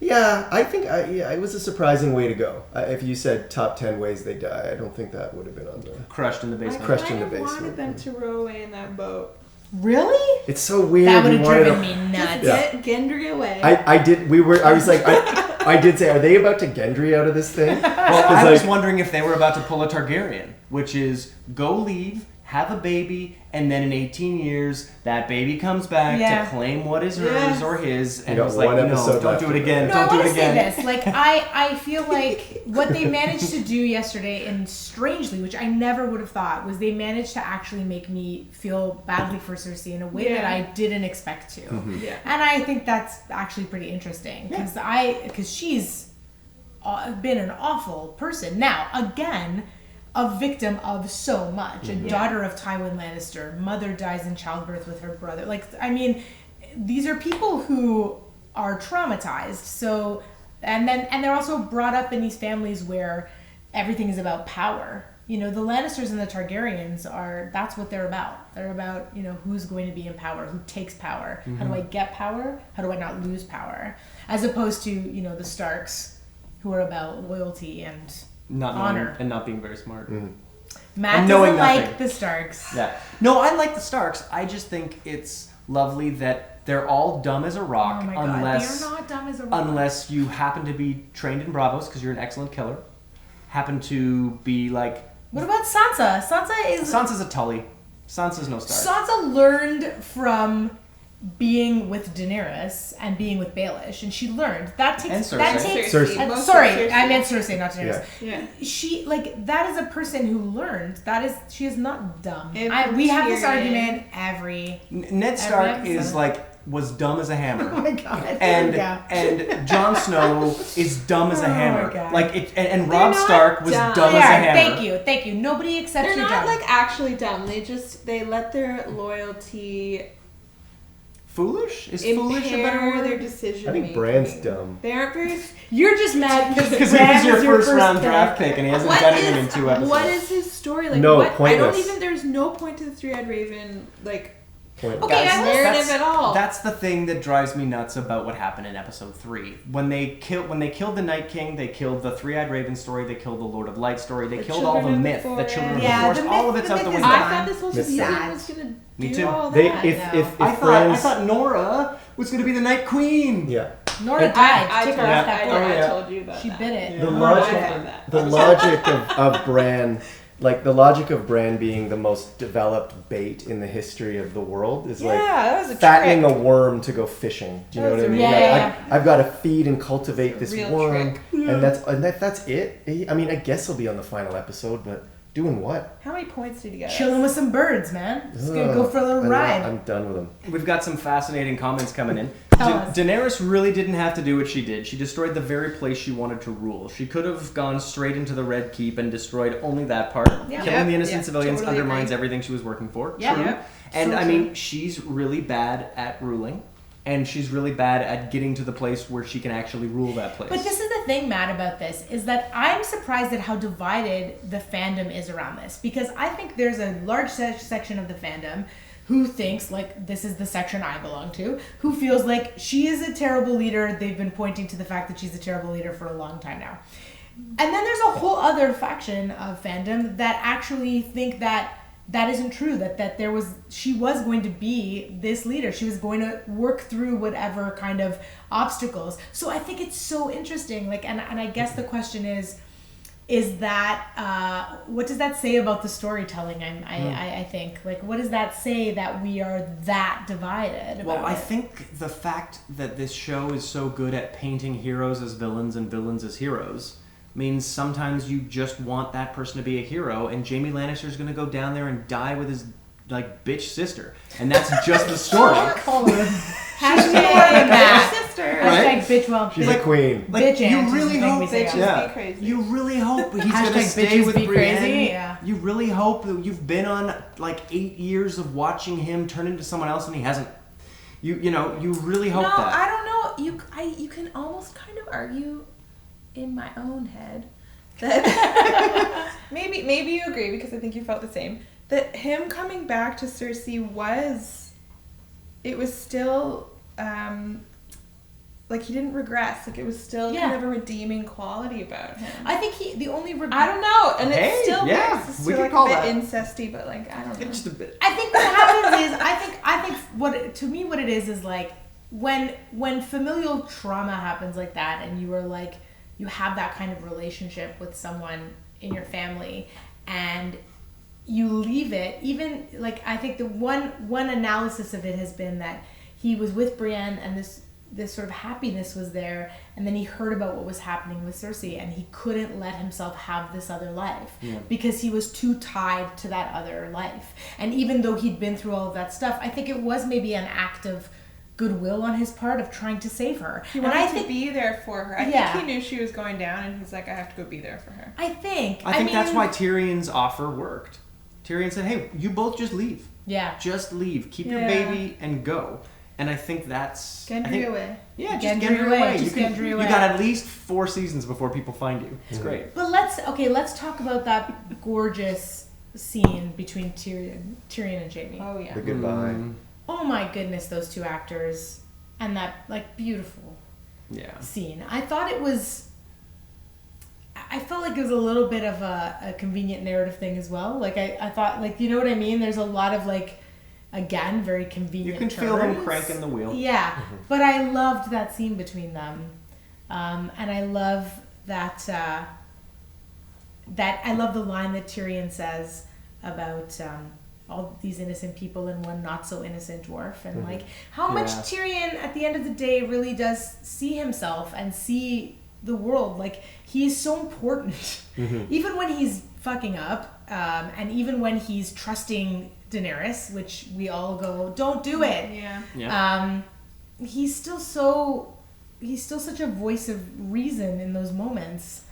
Yeah, I think it was a surprising way to go. If you said top 10 ways they die, I don't think that would have been on the. Crushed in the basement. Crushed I in the kind of basement. wanted them to row away in that boat. Really? It's so weird. That would you have wanted driven to- me nuts. Get Gendry away. I did. I was like, I did say, are they about to Gendry out of this thing? Well, I was wondering if they were about to pull a Targaryen, which is go leave, have a baby, and then in 18 years, that baby comes back to claim what is hers or his, and got was like, one no, episode don't left do it of it. again, No, don't do I it want to say again. this. Like, I feel like what they managed to do yesterday, and strangely, which I never would have thought, was they managed to actually make me feel badly for Cersei in a way that I didn't expect to. Yeah. And I think that's actually pretty interesting because she's been an awful person. Now, again, a victim of so much. A daughter of Tywin Lannister, mother dies in childbirth with her brother. Like, I mean, these are people who are traumatized. So, and they're also brought up in these families where everything is about power. You know, the Lannisters and the Targaryens that's what they're about. They're about, who's going to be in power, who takes power. How do I get power? How do I not lose power? As opposed to, the Starks, who are about loyalty and honor. And not being very smart. Matt And knowing doesn't like nothing. the Starks. Yeah. No, I like the Starks. I just think it's lovely that they're all dumb as a rock Oh my god, unless they're not dumb as a rock. unless you happen to be trained in Bravos because you're an excellent killer. Happen to be like What about Sansa? Sansa's a Tully. Sansa's no Stark. Sansa learned from being with Daenerys and being with Baelish, and she learned that And takes Cersei. that takes. Cersei. and- Most sorry, of Cersei. I meant Cersei, not Daenerys. Yeah. She that is a person who learned. She is not dumb. And We have this Tyrion. argument every. Ned Stark Every is episode. was dumb as a hammer. Oh my god. And Jon Snow is dumb as a Oh my hammer. God. And They're Robb not Stark was dumb. dumb They as a are. hammer. Thank you. Nobody accepts They're your not dumb. actually dumb. They let their loyalty Foolish? Is foolish a better impair word? their decision. I think Bran's dumb. They aren't very. You're just mad Because he Bran was your is first round pick. draft pick and he hasn't What done anything in 2 episodes. What is his story like? No, what, I pointless. don't even. There's no point to the Three-Eyed Raven Point. Okay, Guys, I will- narrative at all. That's the thing that drives me nuts about what happened in episode 3. When they killed the Night King, they killed the Three-Eyed Raven story, they killed the Lord of Light story, they The killed all the Children of the myth, the Forest. Children Yeah, of the Forest, the all myth- of it's the out the myth is window. I thought this whole Miss season Sad. was gonna Me do too. all They that. if I Bran's thought Nora was going to be the Night Queen. yeah. Nora died. I Take her told, off that I, board. I told you that. She bit it. The Yeah. logic, I did that. the logic of Bran, like the logic of Bran being the most developed bait in the history of the world is like that was a fattening trick. a worm to go fishing. Do you know That what I was mean? a real- Like, Yeah. I've got to feed and cultivate It's this a real worm, trick. and that's it. I mean, I guess he'll be on the final episode, but doing what? How many points did you get? Chilling with some birds, man. Just gonna go for a little ride. I'm done with him. We've got some fascinating comments coming in. Tell us. Daenerys really didn't have to do what she did. She destroyed the very place she wanted to rule. She could have gone straight into the Red Keep and destroyed only that part. Yeah. Killing the innocent Yep, civilians totally undermines agree. everything she was working for. Yeah. True. Yep. And So I true. mean, she's really bad at ruling. And she's really bad at getting to the place where she can actually rule that place. But this is the thing, Matt, about this, is that I'm surprised at how divided the fandom is around this. Because I think there's a large section of the fandom who thinks, like, this is the section I belong to, who feels like she is a terrible leader. They've been pointing to the fact that she's a terrible leader for a long time now. And then there's a whole other faction of fandom that actually think that isn't true, that she was going to be this leader. She was going to work through whatever kind of obstacles. So I think it's so interesting. Like, and I guess the question is that what does that say about the storytelling? I think, like, what does that say that we are that divided about Well, I it? think the fact that this show is so good at painting heroes as villains and villains as heroes means sometimes you just want that person to be a hero, and Jaime Lannister's going to go down there and die with his bitch sister, and that's just the story. Colin. Hashtag more than that. sister. sister. Right? Hashtag bitch won't. She's a queen. Like, Bitch you aunt is really the thing we hope say that on Bitches be crazy. you really hope he's Hashtag gonna stay bitches with be Brienne. crazy, yeah. You really hope that you've been on like 8 years of watching him turn into someone else and he hasn't. You know, you really hope No, that. I don't know. You can almost kind of argue in my own head that maybe you agree because I think you felt the same. That him coming back to Cersei was still like he didn't regress. Like it was still kind of a redeeming quality about him. I think the only regret. I don't know, and Hey, it's still yeah, it's we still could like call a bit that. incesty, but like I don't know. Just a bit. I think what happens is I think what it is like when familial trauma happens like that and you are like you have that kind of relationship with someone in your family and you leave it, even like I think the one analysis of it has been that he was with Brienne and this sort of happiness was there, and then he heard about what was happening with Cersei and he couldn't let himself have this other life because he was too tied to that other life. And even though he'd been through all of that stuff, I think it was maybe an act of goodwill on his part of trying to save her. He wanted to be there for her. I Yeah. think he knew she was going down, and he's like, I have to go be there for her. I think That's why Tyrion's offer worked. Tyrion said, "Hey, you both just leave. Yeah. Just leave. Keep your Yeah. baby and go." And I think that's Gendry away. Yeah, just Gendry Gendry away. away. Just You Gendry away. You got at least 4 seasons before people find you. It's great. But let's talk about that gorgeous scene between Tyrion and Jaime. Oh yeah. The goodbye. Oh my goodness, those two actors and that like beautiful Yeah. scene. I thought it was. I felt like it was a little bit of a convenient narrative thing as well. Like I thought, like you know what I mean. There's a lot of like, again, very convenient. You can feel them turns. cranking the wheel. Yeah, but I loved that scene between them, and I love that. I love the line that Tyrion says about all these innocent people and one not so innocent dwarf, and like how much Tyrion at the end of the day really does see himself and see the world. Like he's so important, even when he's fucking up, and even when he's trusting Daenerys, which we all go, don't do it. Yeah. He's still such a voice of reason in those moments,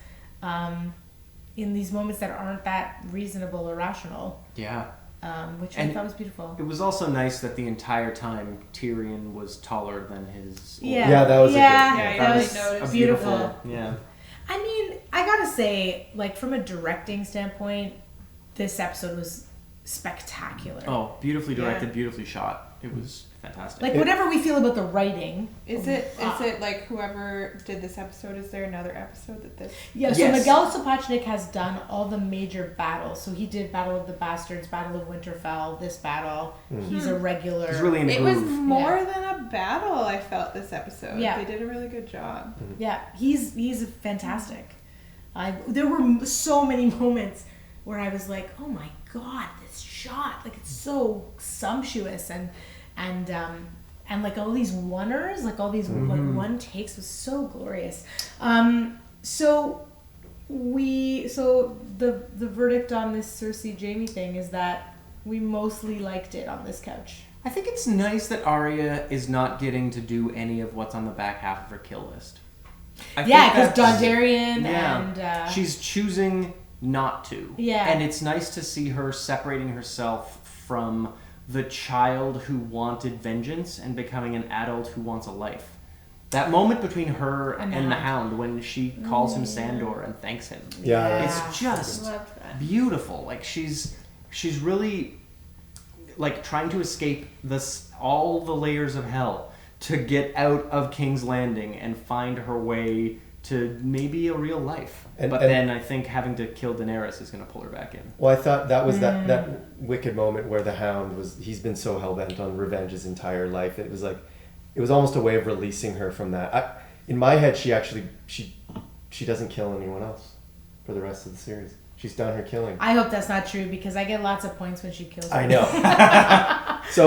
in these moments that aren't that reasonable or rational. Yeah. Which And I thought was beautiful. It was also nice that the entire time Tyrion was taller than his. Yeah, Yeah, that was a good- Yeah, that you was really noticed. beautiful. Yeah. I mean, I gotta say, like from a directing standpoint, this episode was spectacular. Oh, beautifully directed, Yeah. beautifully shot. It was fantastic. Like whatever we feel about the writing, Is it like whoever did this episode? Is there another episode that this? yeah. So Yes. Miguel Sapochnik has done all the major battles. So he did Battle of the Bastards, Battle of Winterfell, this battle. He's a regular. He's really in the It was groove. more than a battle. I felt this episode. Yeah. They did a really good job. Yeah, he's fantastic. There were so many moments where I was like, oh my god, this shot, like it's so sumptuous and like all these oneers, like all these like one takes was so glorious. So the verdict on this Cersei Jaime thing is that we mostly liked it on this couch. I think it's nice that Arya is not getting to do any of what's on the back half of her kill list. Yeah, because Dondarrion and she's choosing not to. Yeah. And it's nice to see her separating herself from the child who wanted vengeance and becoming an adult who wants a life. That moment between her and the Hound when she calls him Sandor and thanks him. Yeah. It's just Love that. beautiful. Like she's really like trying to escape all the layers of hell to get out of King's Landing and find her way to maybe a real life. And then I think having to kill Daenerys is going to pull her back in. Well, I thought that was that wicked moment where the Hound he's been so hell-bent on revenge his entire life. It was almost a way of releasing her from that. In my head, she doesn't kill anyone else for the rest of the series. She's done her killing. I hope that's not true because I get lots of points when she kills me. I know.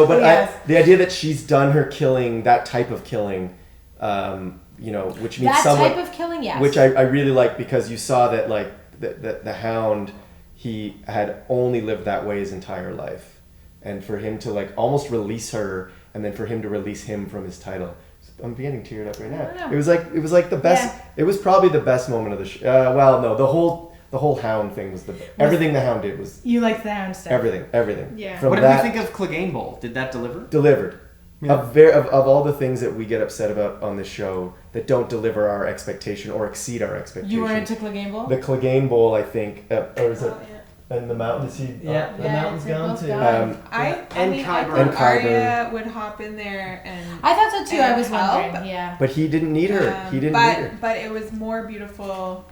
But Yes. the idea that she's done her killing, that type of killing, which means that someone, type of killing, yes. which I really like because you saw that like the Hound, he had only lived that way his entire life, and for him to like almost release her and then for him to release him from his title, I'm getting teared up right I don't now. know. It was like the best. Yeah. It was probably the best moment of the show. Well, no, the whole hound thing was everything the hound did was You like the hound stuff. everything. Yeah. From What did that, we think of Clegane Bowl? Did that deliver? delivered. Yeah. Of all the things that we get upset about on this show that don't deliver our expectation or exceed our expectation. You were into Clegane Bowl? The Clegane Bowl, I think, or is it? Oh, yeah. And the mountain, is he? Yeah. The Yeah, mountain's they're gone both too. gone. I And mean, Kyber. I And thought Kyber. Arya would hop in there and. I thought so too. I was help. wondering. Yeah. But he didn't need her. He didn't but, need her. But it was more beautiful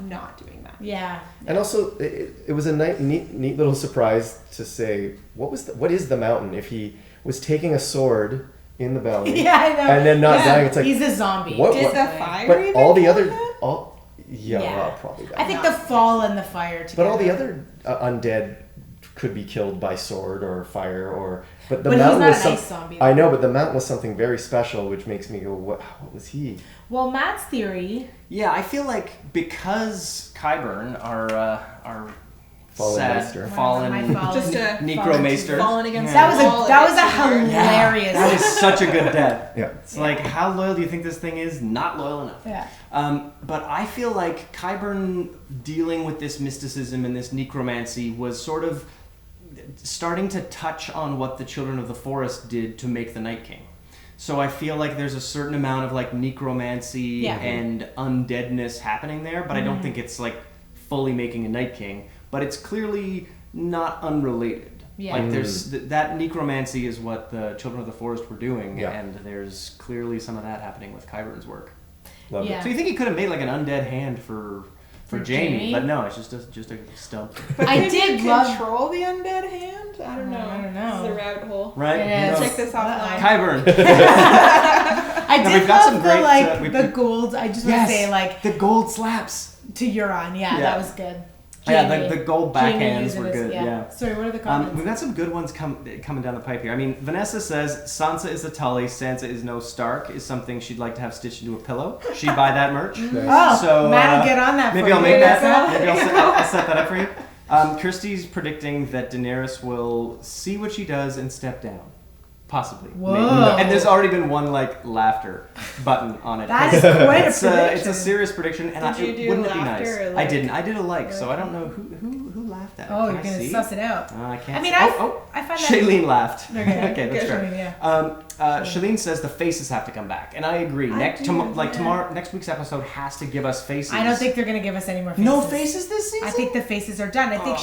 not doing that. Yeah. And also, it was a neat little surprise to say what is the mountain if he was taking a sword in the belly Yeah, I know. and then not Yeah. dying. It's like He's a zombie. What- Did what- the fire But even all the kill other him? well, probably that. I think Not the fall and the fire together. But all the other undead could be killed by sword or fire but the But he's mountain not was an ice zombie, I though. know, but the mountain was something very special, which makes me go, what was he? Well, Matt's theory. Yeah, I feel like because Qyburn, our Fallen sad, maester. fallen My fallen- Just a Necro Maester. falling against That the was wall. that was a trigger. hilarious. That is such a good death. Yeah. It's like, how loyal do you think this thing is? Not loyal enough. Yeah. But I feel like Qyburn dealing with this mysticism and this necromancy was sort of starting to touch on what the Children of the Forest did to make the Night King. So I feel like there's a certain amount of like necromancy Yeah. and undeadness happening there, but I don't think it's like fully making a Night King. But it's clearly not unrelated. Yeah. Like there's that necromancy is what the Children of the Forest were doing, Yeah. and there's clearly some of that happening with Qyburn's work. Love Yeah. So you think he could have made like an undead hand for Jamie, Jamie? but no, it's just a stump. But I could did you love- control the undead hand? I don't know. I don't know. This is a rabbit hole. Right? It is. Check this offline. Qyburn. I No, did we've got love some the great, the gold. I just want to say like the gold slaps. to Euron. Yeah, Yeah. that was good. Yeah, Jamie. the gold Jamie backhands used it were as- good. Yeah. Sorry, what are the comments? We've got some good ones coming down the pipe here. I mean, Vanessa says Sansa is a Tully, Sansa is no Stark is something she'd like to have stitched into a pillow. She'd buy that merch. Oh, So, Matt will get on that. Maybe for I'll you. make that. Yeah. Maybe I'll set that up for you. Kirsty's predicting that Daenerys will see what she does and step down. Possibly. Whoa. Maybe. And there's already been one like laughter button on it. That is quite a It's prediction. a serious prediction, and Did you do wouldn't it be laughter nice? or I like- didn't. I did a like, so I don't know who laughed at it. Oh, Can you're I gonna see? suss it out. I can't. I mean, see. I find that. Shailene laughed. Okay, Okay, that's good. fair. Yeah. Shailene says the faces have to come back, and I agree. Next week's episode has to give us faces. I don't think they're gonna give us any more faces. no faces this season. I think the faces are done. I think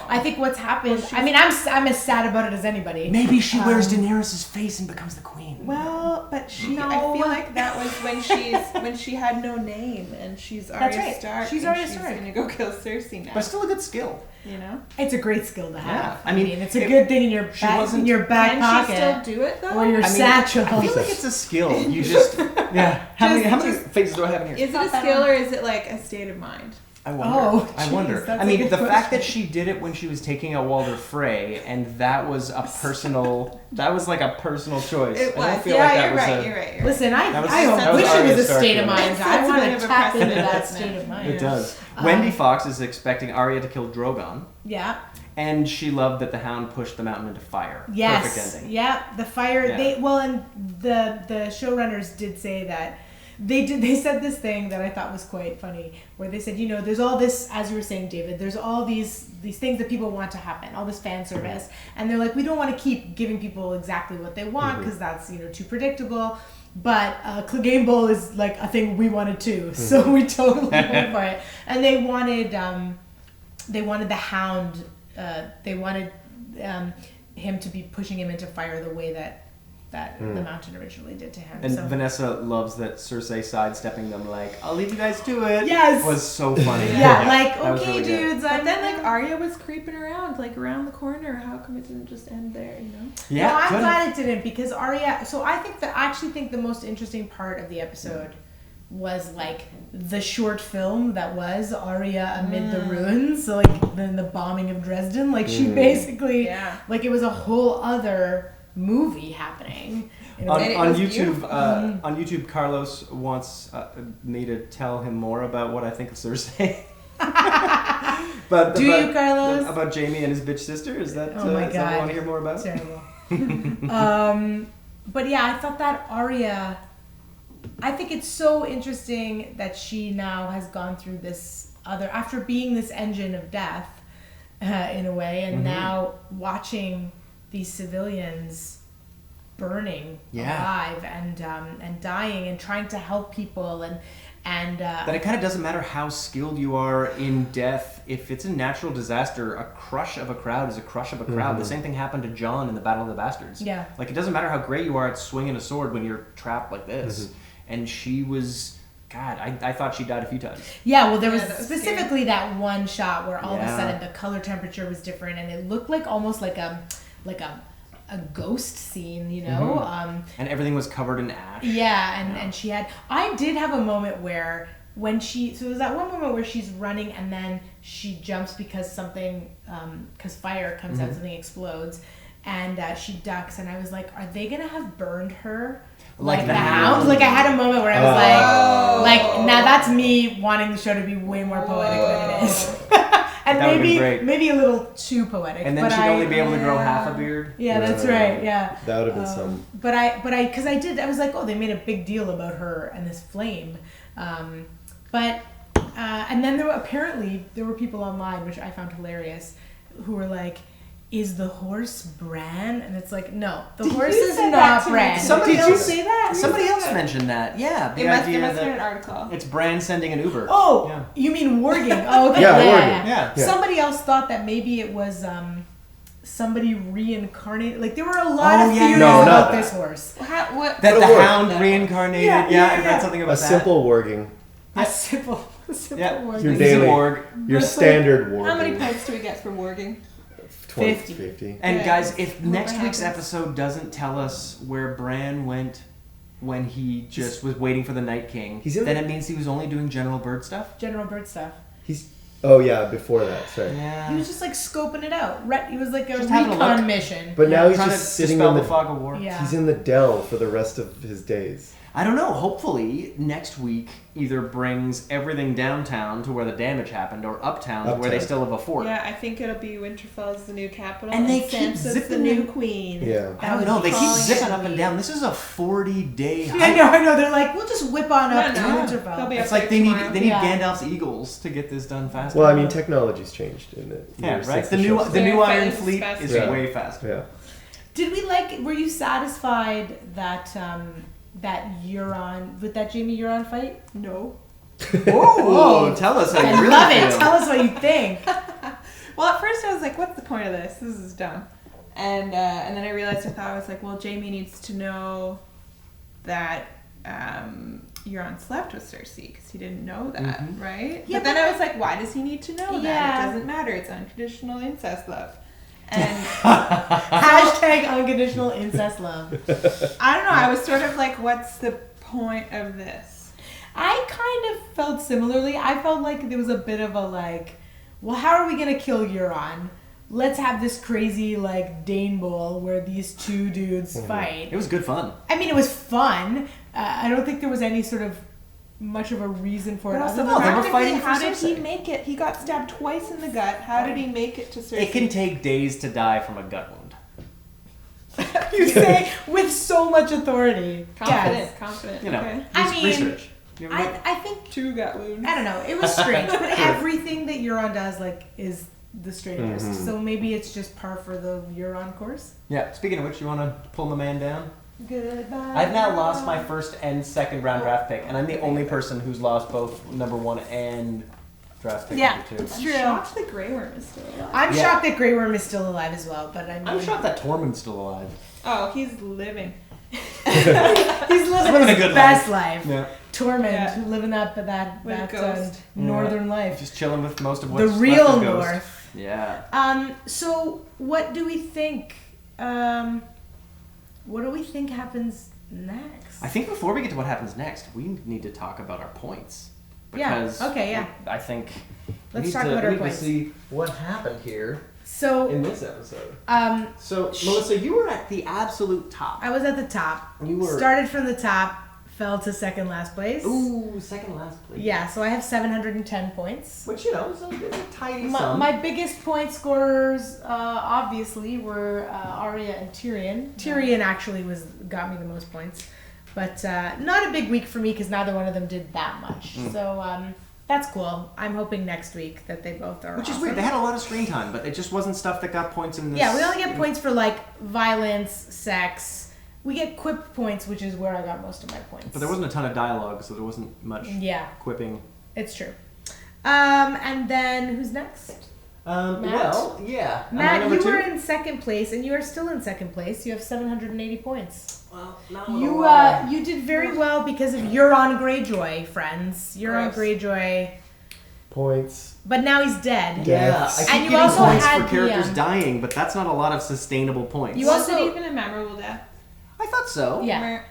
I think what's happened. Well, I mean, I'm as sad about it as anybody. maybe she wears Daenerys' face and becomes the queen. Well, but I No. feel like that was when she had no name and she's Arya right. Stark. She's and Arya she's Stark. gonna go kill Cersei now. But still a good skill. You know? It's a great skill to have. Yeah. I mean, it's a it- good thing in your she back, wasn't- in your back Can pocket she still do it though? or your I mean, satchel. I feel like it's a skill. You just How many faces do I have in here? Is it a skill or is it like a state of mind? I wonder. Oh, I jeez, wonder. that's I a mean, good the fact question. that she did it when she was taking out Walder Frey, and that was a personal. That was like a personal choice. It I don't was. feel Yeah, like that you're was right. a- You're right. Listen, That was- I that was wish it Arya was a Stark state of doing it. mind. It I sets a want bit to of a tap into precedent, that doesn't state it? of mind. It does. Wendy Fox is expecting Arya to kill Drogon, Yeah. and she loved that the Hound pushed the mountain into fire. Yes. Perfect ending. Yeah. The fire. Yeah. And the showrunners did say that. They said this thing that I thought was quite funny, where they said, there's all this, as you were saying, David, there's all these things that people want to happen, all this fan service, and they're like, we don't want to keep giving people exactly what they want because that's too predictable. But Clegane Bowl is like a thing we wanted too, so we totally went for it. And they wanted the Hound, they wanted him to be pushing him into fire the way that the Mountain originally did to him. And so. Vanessa loves that Cersei sidestepping them like, I'll leave you guys to it. Yes. Was so funny. Yeah, like, That was okay, really good. dudes, But then like Arya was creeping around, like around the corner. How come it didn't just end there? Yeah, no, I'm could've. glad it didn't because Arya. So I actually think the most interesting part of the episode was like the short film that was Arya amid the ruins. So like then the bombing of Dresden. Like she basically, like it was a whole other movie happening. On And it was YouTube, beautiful. on YouTube, Carlos wants me to tell him more about what I think of Cersei. But Do you, Carlos? About Jamie and his bitch sister? Is that? Oh my is that what you God. want to hear more about? Terrible. but yeah, I thought that Arya, I think it's so interesting that she now has gone through this other, after being this engine of death, in a way, and now watching these civilians burning alive and dying and trying to help people and that it kind of doesn't matter how skilled you are in death. If it's a natural disaster, a crush of a crowd is a crush of a crowd. The same thing happened to Jon in the Battle of the Bastards. Yeah. Like, it doesn't matter how great you are at swinging a sword when you're trapped like this. And she was, God, I thought she died a few times. Yeah, well, there was that was specifically that one shot where all of a sudden the color temperature was different and it looked like almost like a ghost scene, you know? And everything was covered in ash. And she had, I did have a moment where when so there's that one moment where she's running and then she jumps because something, because fire comes out, something explodes, and she ducks, and I was like, are they gonna have burned her? Like the hound? Like, I had a moment where I was like, now that's me wanting the show to be way more poetic than it is. And maybe a little too poetic. And then she'd only be able to grow half a beard. Yeah, that's right. Yeah, that would have been some. But I was like, oh, they made a big deal about her and this flame. And then there were people online, which I found hilarious, who were like, is the horse Bran? And it's like, no, the horse is not Bran. Did you say that? Somebody else mentioned that. Yeah, the idea must that be an article. it's Bran sending an Uber. Oh, you mean warging? Oh, okay. Yeah. Somebody else thought that maybe it was somebody reincarnated. Like, there were a lot of theories about this horse. That the hound reincarnated. I read something about that. A simple warging. A simple warging. Your daily warg. Your standard warging. How many points do we get for warging? 50. And guys, if next week's episode doesn't tell us where Bran went when he just was waiting for the Night King, then it means he was only doing General Bird stuff? General Bird stuff. Before that, sorry. Yeah. He was just like scoping it out. He was like a recon mission. But now he's trying just to sitting in the fog of war. Yeah. He's in the Dell for the rest of his days. I don't know. Hopefully, next week either brings everything downtown to where the damage happened, or uptown to where they still have a fort. Yeah, I think it'll be Winterfell's the new capital, and they keep Sansa's the new queen. Yeah. I don't know. They keep zipping up and down. This is a 40-day hike. I know. They're like, we'll just whip on up to Winterfell. It's like they need Gandalf's eagles to get this done faster. Well, I mean, technology's changed in the years right. since The new Iron Fleet faster. is way faster. Yeah. Were you satisfied that that Euron, with that Jaime Euron fight? No. Whoa! Tell us how you really love feel. it. Tell us what you think. Well, at first I was like, what's the point of this? This is dumb. And then I realized, I was like, well, Jaime needs to know that Euron slept with Cersei, because he didn't know that, right? Yeah, but then I was like, why does he need to know that? It doesn't matter. It's unconditional incest love. And hashtag unconditional incest love. I don't know. I was sort of like, what's the point of this? I kind of felt similarly. I felt like there was a bit of a like, well, how are we going to kill Euron? Let's have this crazy like Dane Bowl where these two dudes fight. It was good fun. I mean, it was fun. I don't think there was any sort of much of a reason for it. Also, they were fighting for how did Cersei. he make it? He got stabbed twice in the gut. How did he make it to Cersei? It can take days to die from a gut wound. You say with so much authority. Confident. You know, okay. I mean, research. I think 2 gut wounds. I don't know. It was strange, but everything that Euron does like is the strangest. So maybe it's just par for the Euron course. Yeah. Speaking of which, you want to pull my man down? Goodbye. I've now lost my first and second round draft pick, and I'm the only person who's lost both number 1 and draft pick number 2. It's I'm true. shocked that Grey Worm is still alive. I'm shocked that Grey Worm is still alive as well, but I'm shocked that Tormund's still alive. Oh, he's living. He's living a his good best life. Yeah. Tormund living up that ghost. northern life. Just chilling with most of The what's real left of Ghost. north. Yeah. So what do we think? What do we think happens next? I think before we get to what happens next, we need to talk about our points. Because I think Let's talk about our we need points. to see what happened here So in this episode. So Melissa, you were at the absolute top. I was at the top. You were started from the top, fell to second last place. Ooh, second last place. Yeah, so I have 710 points. Which, you know, is a tiny sum. My biggest point scorers, obviously, were Arya and Tyrion. Tyrion actually got me the most points. But not a big week for me because neither one of them did that much. So that's cool. I'm hoping next week that they both are Which is awesome. weird. They had a lot of screen time, but it just wasn't stuff that got points in this. Yeah, we only get points for, like, violence, sex. We get quip points, which is where I got most of my points. But there wasn't a ton of dialogue, so there wasn't much quipping. It's true. And then, who's next? Matt? Well, yeah. Matt, you were in second place, and you are still in second place. You have 780 points. Well, You did very well because of Euron Greyjoy, friends. Euron Greyjoy. Points. But now he's dead. Yeah, I keep And you getting also points had for characters the, dying, but that's not a lot of sustainable points. You Was also- it even a memorable death? I thought so. Yeah.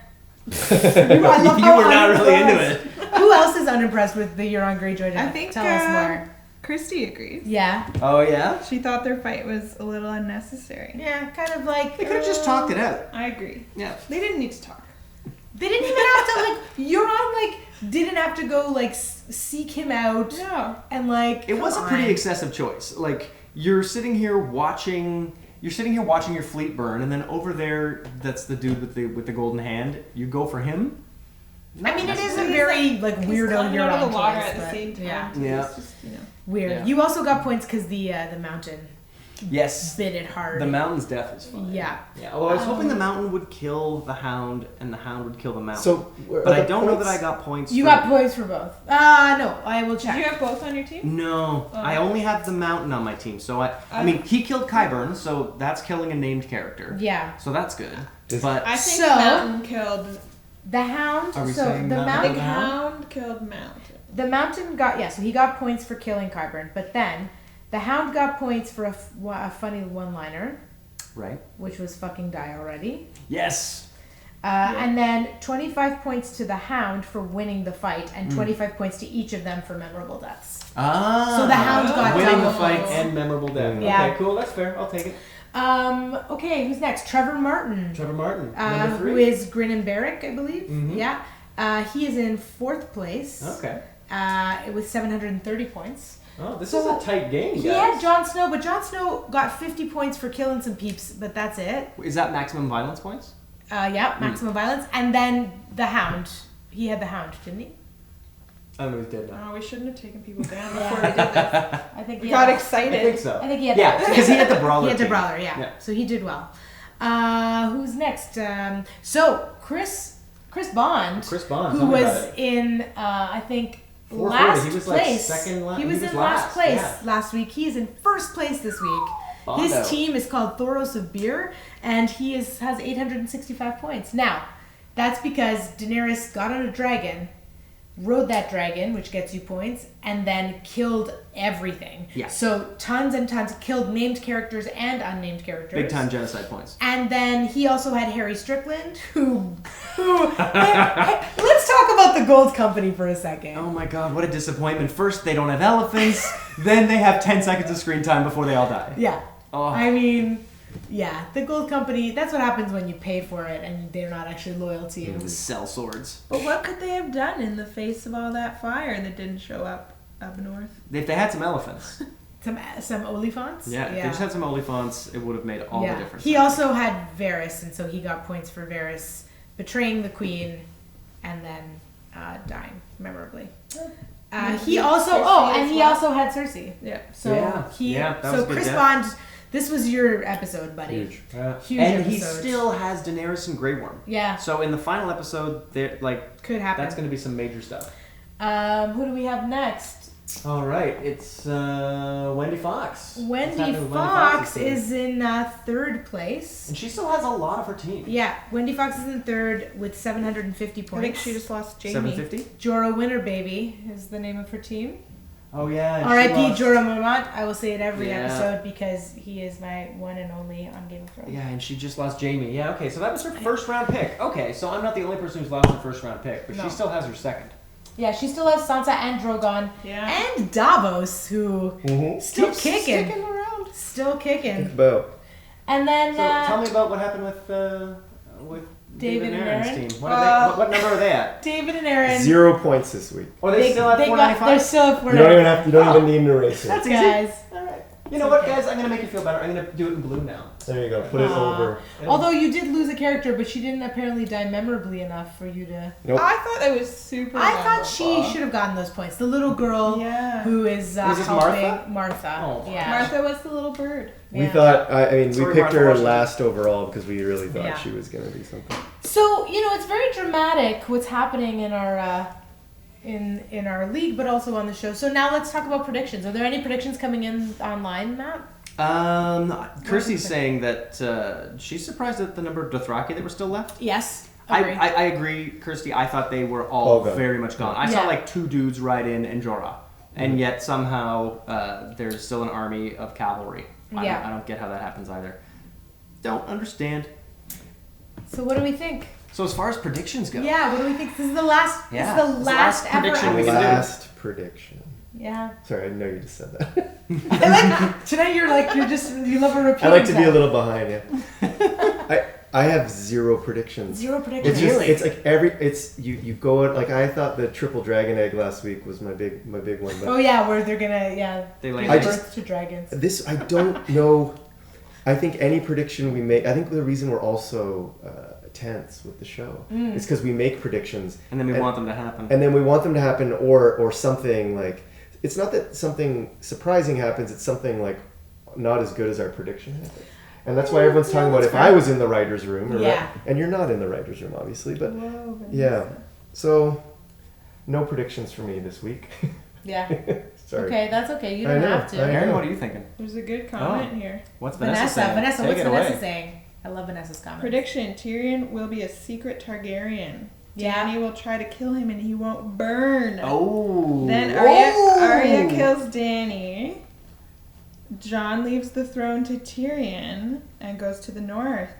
I love You how were not really into unimpressed. it. Who else is unimpressed with the Euron Greyjoy death? I think Tell us more. Christy agrees. Yeah. Oh, yeah? She thought their fight was a little unnecessary. Yeah, kind of like... They could have just talked it out. I agree. Yeah. They didn't need to talk. They didn't even have to, like... Euron, like, didn't have to go, like, seek him out. No. And, like, It was a come pretty on. excessive choice. Like, you're sitting here watching your fleet burn, and then over there, that's the dude with the golden hand. You go for him? I mean, it is a He's very, like, He's weirdo climbing out Euron of the water choice, at the but, same time. Yeah. Yeah. It's just, you know. Weird. Yeah. You also got points because the mountain Yes. bit it hard. The mountain's death is fun. Yeah. Yeah. Although I was hoping the mountain would kill the hound, and the hound would kill the mountain. So, but I don't know that I got points. You for... got points for both. No, I will Did check. you have both on your team? No, Oh. I only have the mountain on my team. So I mean, he killed Qyburn, so that's killing a named character. Yeah. So that's good. Is- But I think So- the mountain killed... The hound. Are we so saying the that mountain. the Hound killed mountain. The mountain got so he got points for killing Qyburn, but then the hound got points for a funny one-liner, right. which was fucking die already. Yes. And then 25 points to the hound for winning the fight, and 25 points to each of them for memorable deaths. Ah. So the hound got winning the double fight points. and memorable death. Yeah. Okay, cool. That's fair. I'll take it. Okay, who's next? Trevor Martin. Trevor Martin, number 3. Who is Grin and Barrick, I believe. Mhm. Yeah. He is in 4th place. Okay. With 730 points. Oh, this So, is a tight game, guys. He had Jon Snow, but Jon Snow got 50 points for killing some peeps, but that's it. Is that maximum violence points? Yeah, maximum violence. And then the Hound. He had the Hound, didn't he? I don't know who's dead now. Oh, we shouldn't have taken people down before we did this. I think We he got had excited. I think so. I think he had Yeah, that. because he had the brawler. He had the team. brawler, yeah. So he did well. Who's next? So Chris Bond. Chris Bond, who tell me was about it. in I think 440. last He was, like, place. second he was in last last, place yeah. last week. He is in first place this week. Bondo. His team is called Thoros of Beer, and he has 865 points. Now, that's because Daenerys got on a dragon, rode that dragon, which gets you points, and then killed everything. Yeah. So tons and tons, killed named characters and unnamed characters. Big time genocide points. And then he also had Harry Strickland, who let's talk about the Gold Company for a second. Oh my god, what a disappointment. First, they don't have elephants, then they have 10 seconds of screen time before they all die. Yeah. Oh. I mean, yeah, the Gold Company, that's what happens when you pay for it and they're not actually loyal to you. Sell swords. But what could they have done in the face of all that fire that didn't show up north? If they had some elephants. Some Olifants? Yeah, if they just had some Olifants, it would have made all the difference. He also had Varys, and so he got points for Varys betraying the queen and then dying memorably. He also also had Cersei. Yeah. So that was a good Chris death. Bond, this was your episode, buddy. Huge. Huge And he episode. still has Daenerys and Grey Worm. Yeah. So in the final episode, Could happen. that's going to be some major stuff. Who do we have next? All right, it's Wendy Fox. What's Wendy happening with Fox Fox's team? is in 3rd place. And she still has a lot of her team. Yeah, Wendy Fox is in 3rd with 750 points. I think she just lost Jamie. 750? Jorah Winter Baby is the name of her team. Oh, yeah. and she R.I.P. lost- Jorah Mormont. I will say it every Yeah. episode because he is my one and only on Game of Thrones. Yeah, and she just lost Jamie. Yeah, okay, so that was her first round pick. Okay, so I'm not the only person who's lost her first round pick, but No. she still has her second. Yeah, she still has Sansa and Drogon. Yeah. And Davos, who still kicking. Sticking around. Still kicking. About. And then... So tell me about what happened with David and Aaron's Aaron? team. What number are they at? David and Aaron. 0 points this week. Oh, they're still at 495? They're still at 495. You don't even need an eraser. That's easy. Guys. All right. You know what, guys? I'm gonna make you feel better. I'm gonna do it in blue now. There you go. Put it over. Although you did lose a character, but she didn't apparently die memorably enough for you to. Nope. I thought that was super. I thought she should have gotten those points. The little girl who is Was this helping Martha? Oh, yeah. Martha was the little bird. We Yeah. thought, we Sorry, picked Martha her Washington. last overall because we really thought Yeah. she was going to do something. So it's very dramatic what's happening in our in our league, but also on the show. So now let's talk about predictions. Are there any predictions coming in online, Matt? Kirsty's saying that she's surprised at the number of Dothraki that were still left. Yes. I Agree. agree, Kirsty. I thought they were all gone. very much gone. I saw Yeah. like 2 dudes ride in and Jorah, and yet somehow there's still an army of cavalry. I don't get how that happens either. Don't understand. So what do we think? So as far as predictions go, Yeah, what do we think? This is the last. Yeah, This is the it's last, the last prediction ever. we can do. Last prediction. Yeah. Sorry, I know you just said that. Tonight you love a repeat. I like to be a little behind you. I have 0 predictions. 0 It's predictions. just it's like you go out like I thought the triple dragon egg last week was my big one, but Oh yeah, where they're gonna They lay give eggs. birth to dragons. this I don't know. I think any prediction we make, I think the reason we're also tense with the show is because we make predictions and then we want them to happen. and then we want them to happen or something like it's not that something surprising happens, it's something like not as good as our prediction happens. And that's why everyone's talking about if I was in the writer's room. And you're not in the writer's room, obviously. But yeah. So, no predictions for me this week. Yeah. Sorry. Okay, that's okay. You don't have to. Aaron, what are you thinking? There's a good comment here. What's Vanessa saying? Vanessa, Take what's it Vanessa away. saying? I love Vanessa's comment. Prediction: Tyrion will be a secret Targaryen. Yeah. Dany will try to kill him and he won't burn. Oh. Then Arya kills Dany. Jon leaves the throne to Tyrion and goes to the north,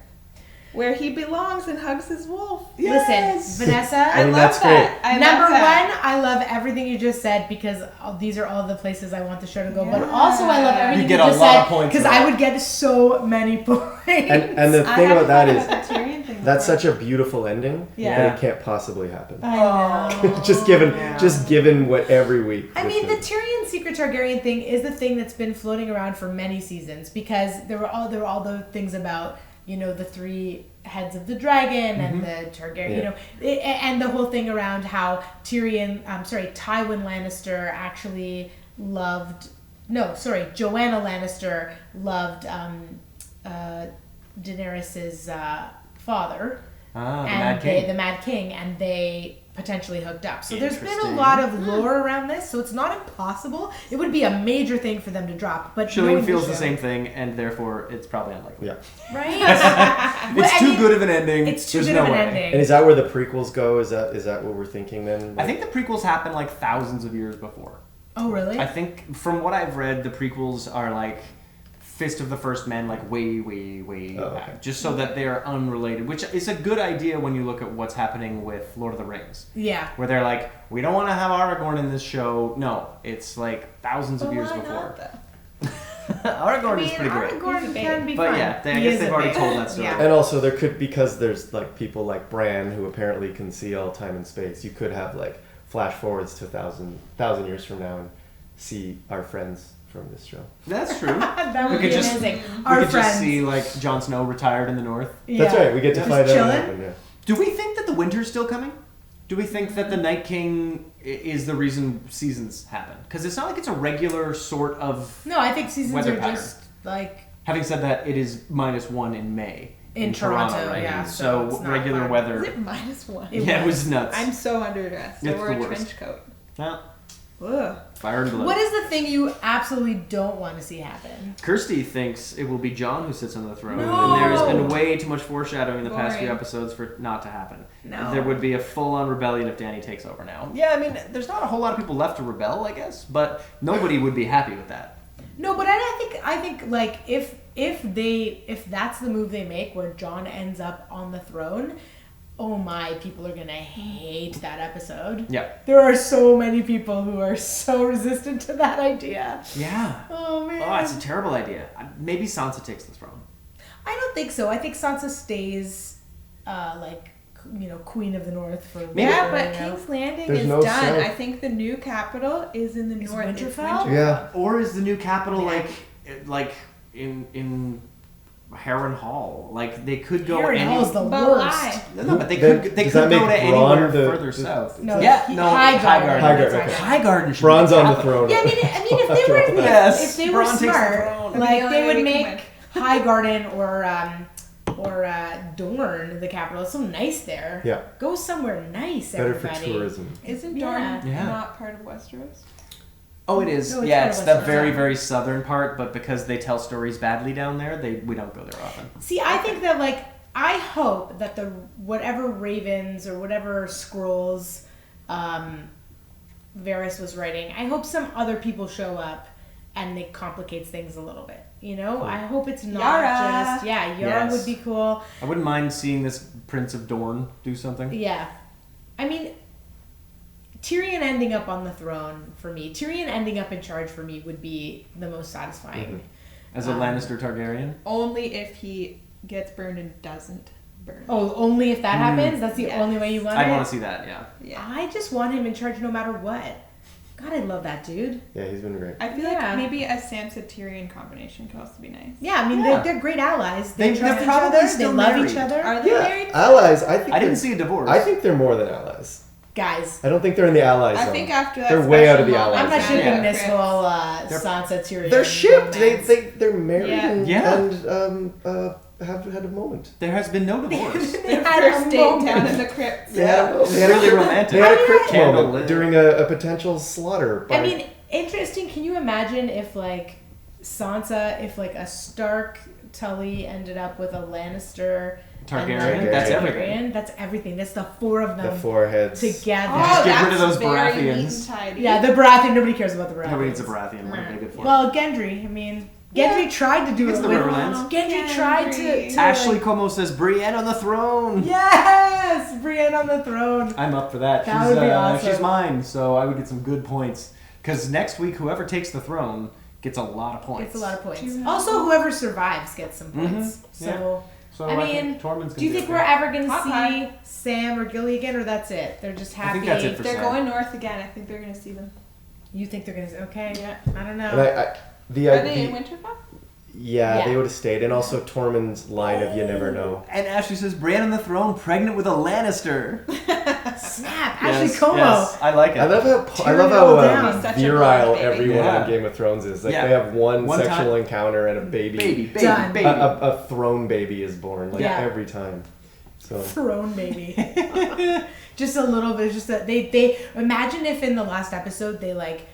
where he belongs and hugs his wolf. Listen, Vanessa, I mean, love that's that. great. I Number love that. one, I love everything you just said because these are all the places I want the show to go. But Yeah. also, I love everything You get you a just lot said of points because for I that. would get so many points. And the I thing hadn't about that thought is about the Tyrion thing that's before. such a beautiful ending Yeah. that it can't possibly happen. I know. just given what every week. I this mean, the is. Tyrion Secret Targaryen thing is the thing that's been floating around for many seasons because there were all the things about the 3 heads of the dragon and the Targaryen, and the whole thing around how Tywin Lannister actually loved. No, sorry, Joanna Lannister loved Daenerys's father. The And Mad King. the Mad King, and they potentially hooked up. So there's been a Interesting. lot of lore around this, so it's not impossible. It would be a major thing for them to drop. But Shilling knowing feels show- the same thing, and therefore it's probably unlikely. Yeah. right? It's too good of an ending. It's too There's good no of an way. ending. And is that where the prequels go? Is that what we're thinking then? I think the prequels happen like thousands of years before. Oh, really? I think from what I've read, the prequels are like Fist of the First Men, like way back, just so that they are unrelated, which is a good idea when you look at what's happening with Lord of the Rings. Yeah. Where they're like, we don't want to have Aragorn in this show. No, it's like thousands of years before. Aragorn is pretty great. Aragorn can be But fun. yeah, I He guess is they've a already big- told that story. Yeah. And also there could, because there's like people like Bran who apparently can see all time and space, you could have like flash forwards to thousand years from now and see our friends from this show. That's true. That would We be could just- amazing. We Our could friends. just see like Jon Snow retired in the north. That's right, we get to Just find out what chilling? happened, yeah. Do we think that the winter's still coming? Do we think that the Night King is the reason seasons happen? Because it's not like it's a regular sort of... No, I think seasons Weather are pattern. just like Having said that, it is -1 in May. In Toronto, right? yeah, so So it's not regular fun. weather... Is it -1? Yeah, it was nuts. I'm so underdressed. I It's wore the a worst. trench coat. Well, Ugh. fire and blood. What is the thing you absolutely don't want to see happen? Kirsty thinks it will be Jon who sits on the throne. No. And there's been way too much foreshadowing in the past few Boring. episodes for it not to happen. No. There would be a full-on rebellion if Dany takes over now. Yeah, I mean, there's not a whole lot of people left to rebel, I guess, but nobody would be happy with that. No, but I think like if that's the move they make where Jon ends up on the throne, oh my, people are gonna hate that episode. Yeah. There are so many people who are so resistant to that idea. Yeah. Oh man. Oh, it's a terrible idea. Maybe Sansa takes the throne. I don't think so. I think Sansa stays Queen of the North for Yeah, later, but you know. King's Landing There's is no done. south. I think the new capital is in the north. It's Winterfell? Yeah. Or is the new capital Yeah. like in Heron Hall? Like they could go Heron any. Hall's the But worst. why? No, but they Then could does that go to make Bronn anywhere the- further south. No, yeah, he- no, Highgarden. Highgarden. Highgarden, That's okay. Highgarden should Bronn's be on the capital. throne. Yeah, I mean, if they were Yes, if they were Bronn takes the smart, throne. like The they only would way we make can Highgarden or Dorne the capital. It's so nice there. Yeah. Go somewhere nice, Better everybody. for tourism. Isn't Yeah. Dorne Yeah. not part of Westeros? Oh, it is. No, it's Yeah, part it's of the Westeros. very, very southern part, but because they tell stories badly down there, we don't go there often. See, I think that I hope that the whatever ravens or whatever scrolls Varys was writing, I hope some other people show up and it complicates things a little bit. You know, I hope it's not Yara. Yara Yes. would be cool. I wouldn't mind seeing this Prince of Dorne do something. Yeah, I mean, Tyrion ending up on the throne for me, Tyrion ending up in charge for me would be the most satisfying. As a Lannister Targaryen. Only if he gets burned and doesn't burn. Oh, only if that happens? That's the Yes. only way you want I it? want to see that. Yeah. Yeah. I just want him in charge no matter what. God, I love that dude. Yeah, he's been great. I feel Yeah. like maybe a Sansa Tyrion combination could also be nice. Yeah, I mean, Yeah. they're great allies. They're trust each probably other. They still love married. each other. Are they Yeah, married? allies. I think I didn't they're- see a divorce. I think they're more than allies. Guys, I don't think they're in the allies I zone. think after that They're way out of the special allies. I'm not Yeah. shipping moment- this Yeah. whole They're- Sansa Tyrion. They're shipped. romance. They're married Yeah. and, Yeah. have had a moment. There has been no divorce. Their had a first date moment. down in the crypt. They had a- It's they had a really crypt- romantic. They had a crypt Candle moment lit. during a potential slaughter. I by- mean, interesting. Can you imagine if Sansa, if a Stark Tully ended up with a Lannister Targaryen. and That's Targaryen. everything. That's everything. That's the four of the them foreheads. together. Oh, Get rid that's of those very Baratheons. neat and tidy. Yeah, the Baratheon. Nobody cares about the Baratheons. Nobody needs a Baratheon. What are they good for? Well, Gendry. I mean, Gendry tried to do It's it the with. Riverlands. Gendry tried to Ashley Como says Brienne on the throne. Yes, Brienne on the throne. I'm up for that. That would be awesome. She's mine, so I would get some good points. Because next week, whoever takes the throne gets a lot of points. Gets a lot of points. Do you have- Also, whoever survives gets some points. So, So I mean, think Tormund's do you gonna think be we're okay. ever going to Top see high. Sam or Gilly again, or that's it? They're just I happy. think that's it for They're Sam. going north again. I think they're going to see them. You think they're going to? Okay. Yeah. I don't know. And the Are they in Winterfell? yeah, Yeah. they would have stayed, and also Tormund's line of "You never know." And Ashley says Brienne on the throne, pregnant with a Lannister. Snap, Yes, Ashley Como. yes, I like it. I love Tearing it all down. how Such a virile boss baby. everyone Yeah. on Game of Thrones is. Like Yeah. they have one One sexual time- encounter and a baby. Done. baby. A throne baby is born like Yeah. every time. So Throne baby. Just a little bit. Just that they imagine if in the last episode they like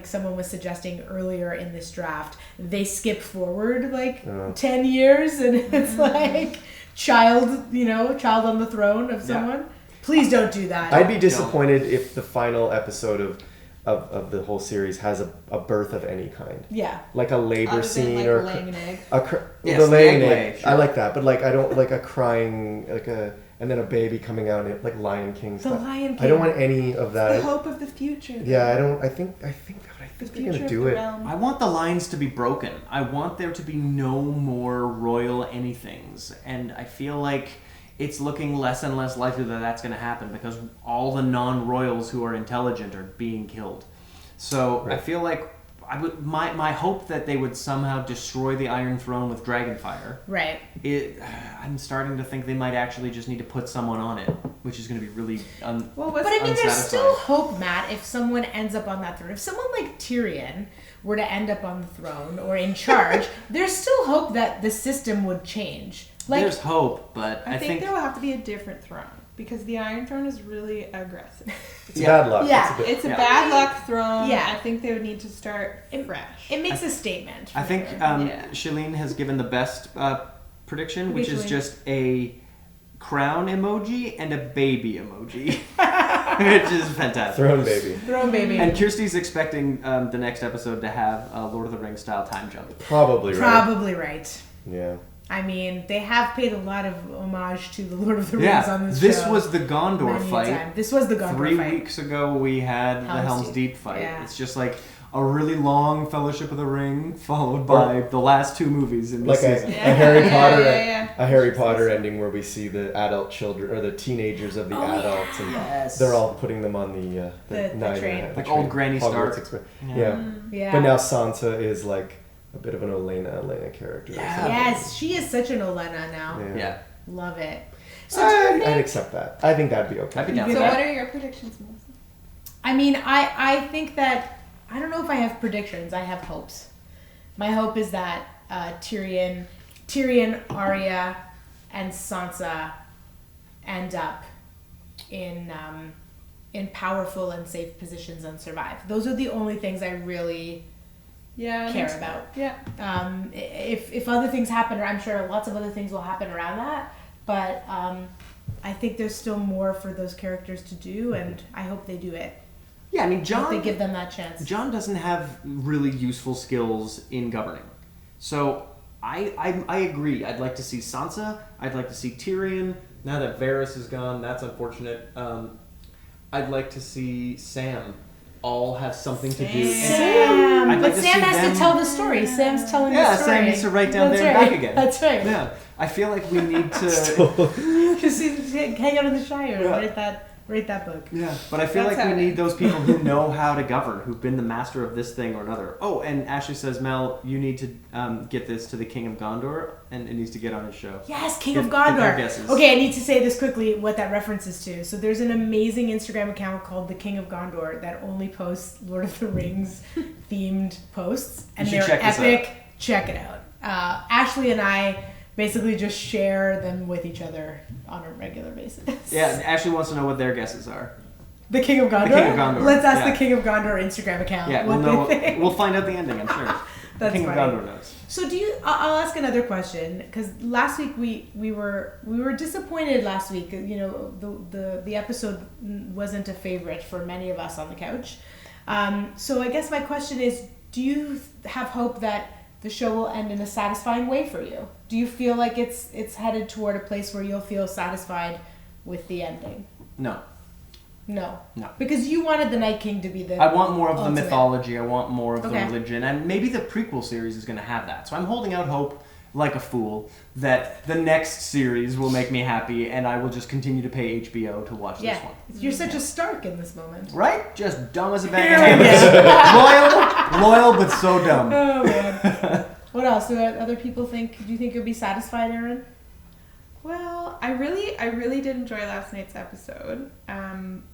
someone was suggesting earlier in this draft, they skip forward 10 years and it's child on the throne of someone. Please don't do that. I'd be disappointed if the final episode of the whole series has a birth of any kind, Yeah. like a labor Other than, scene like, or laying an egg. Yes, the the laying egg egg. lay, I sure. like that, but I don't like a crying and then a baby coming out in like Lion King The stuff. Lion King. I don't want any of The that. hope of the future. Yeah, I don't. I think The they're future gonna of do the it. realm. I want the lines to be broken. I want there to be no more royal anythings. And I feel like it's looking less and less likely that that's going to happen because all the non-royals who are intelligent are being killed. So I Right. feel like my hope that they would somehow destroy the Iron Throne with Dragonfire. Right. I'm starting to think they might actually just need to put someone on it, which is going to be really Well, But I mean, there's still unsatisfying. hope, Matt, if someone ends up on that throne. If someone like Tyrion were to end up on the throne or in charge, there's still hope that the system would change. There's hope, but I think there will have to be a different throne because the Iron Throne is really aggressive. It's bad luck. Yeah. It's a bit- It's a Yeah. bad luck throne. Yeah. I think they would need to start fresh. It makes a statement. I for think sure. Yeah. Shalene has given the best prediction, which is Shalene. just a crown emoji and a baby emoji, which is fantastic. Throne baby. Throne baby. And Kirsty's expecting the next episode to have a Lord of the Rings style time jump. Probably right. Probably right. Yeah. I mean, they have paid a lot of homage to the Lord of the Rings on this This show. was the Gondor many a fight. time. This was the Gondor 3 fight. weeks ago, we had the Helm's Helm's Deep. Deep fight. Yeah. It's just like a really long Fellowship of the Ring followed by the last 2 movies in this like season. a Harry Potter, yeah. a Harry Potter ending where we see the adult children or the teenagers of the adults, and they're all putting them on the train. Like old Granny Stark. Yeah. But now Sansa is like a bit of an Elena character. Yes, she is such an Olenna now. Yeah. Love it. So do you think, I'd accept that. I think that'd be okay. I'd be down So for that. what are your predictions, Melissa? I mean, I think that, I don't know if I have predictions. I have hopes. My hope is that Tyrion, Arya, and Sansa end up in powerful and safe positions and survive. Those are the only things I really care about. Yeah. If other things happen, I'm sure lots of other things will happen around that, but I think there's still more for those characters to do, and I hope they do it. Yeah, I mean, John... They give them that chance. John doesn't have really useful skills in governing. So, I agree. I'd like to see Sansa. I'd like to see Tyrion. Now that Varys is gone, that's unfortunate. I'd like to see Sam all have something to do. Sam! I'd like But to Sam see has them... to tell the story. Sam's telling the Yeah, story. Sam needs to write down That's there right. and back again. That's right. Yeah, I feel like we need to... Just hang out in the Shire and Yeah. write that book. Yeah, but I feel That's like how we it need is. those people who know how to govern, who've been the master of this thing or another. Oh, and Ashley says, Mel, you need to get this to the King of Gondor, and it needs to get on his show. Yes, King Get of their Gondor. guesses. Okay, I need to say this quickly, what that references to. So there's an amazing Instagram account called the King of Gondor that only posts Lord of the Rings themed posts, and You should they're check this epic. Check it out. Ashley and I basically just share them with each other on a regular basis. Yeah, Ashley wants to know what their guesses are. The King of Gondor? The King of Gondor, Let's ask yeah. the King of Gondor Instagram account Yeah, what we'll they think. we'll find out the ending, I'm sure. That's the King funny. of Gondor knows. So I'll ask another question, because last week we were disappointed last week. You know, the episode wasn't a favorite for many of us on the couch. So I guess my question is, do you have hope that the show will end in a satisfying way for you? Do you feel like it's headed toward a place where you'll feel satisfied with the ending? No. No. No. Because you wanted the Night King to be the I want more of the ultimate. mythology, I want more of Okay. the religion, and maybe the prequel series is going to have that. So I'm holding out hope, like a fool, that the next series will make me happy, and I will just continue to pay HBO to watch Yeah. this one. You're such a Stark in this moment. Right? Just dumb as a bag of hammers. Loyal, but so dumb. Oh man. What else? Do other people think? Do you think you'll be satisfied, Erin? Well, I really did enjoy last night's episode,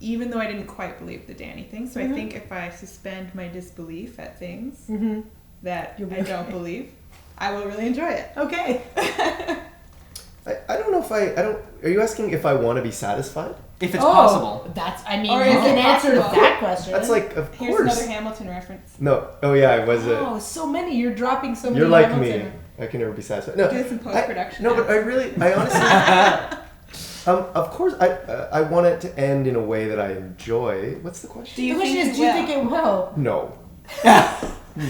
even though I didn't quite believe the Dany thing. So I think if I suspend my disbelief at things that You'll be I don't okay. believe, I will really enjoy it. Okay. I don't know if I don't. Are you asking if I want to be satisfied? If it's possible. That's. I mean, Or you is can it answer possible? that question. That's like, of Here's course. another Hamilton reference. No. Oh yeah, I was. Oh, so many. You're dropping so many. You're like Hamilton. me. I can never be satisfied. No. Do this in post-production. No, but I honestly. Of course, I want it to end in a way that I enjoy. What's the question? Do you The question think is, it do you will? think it will? No.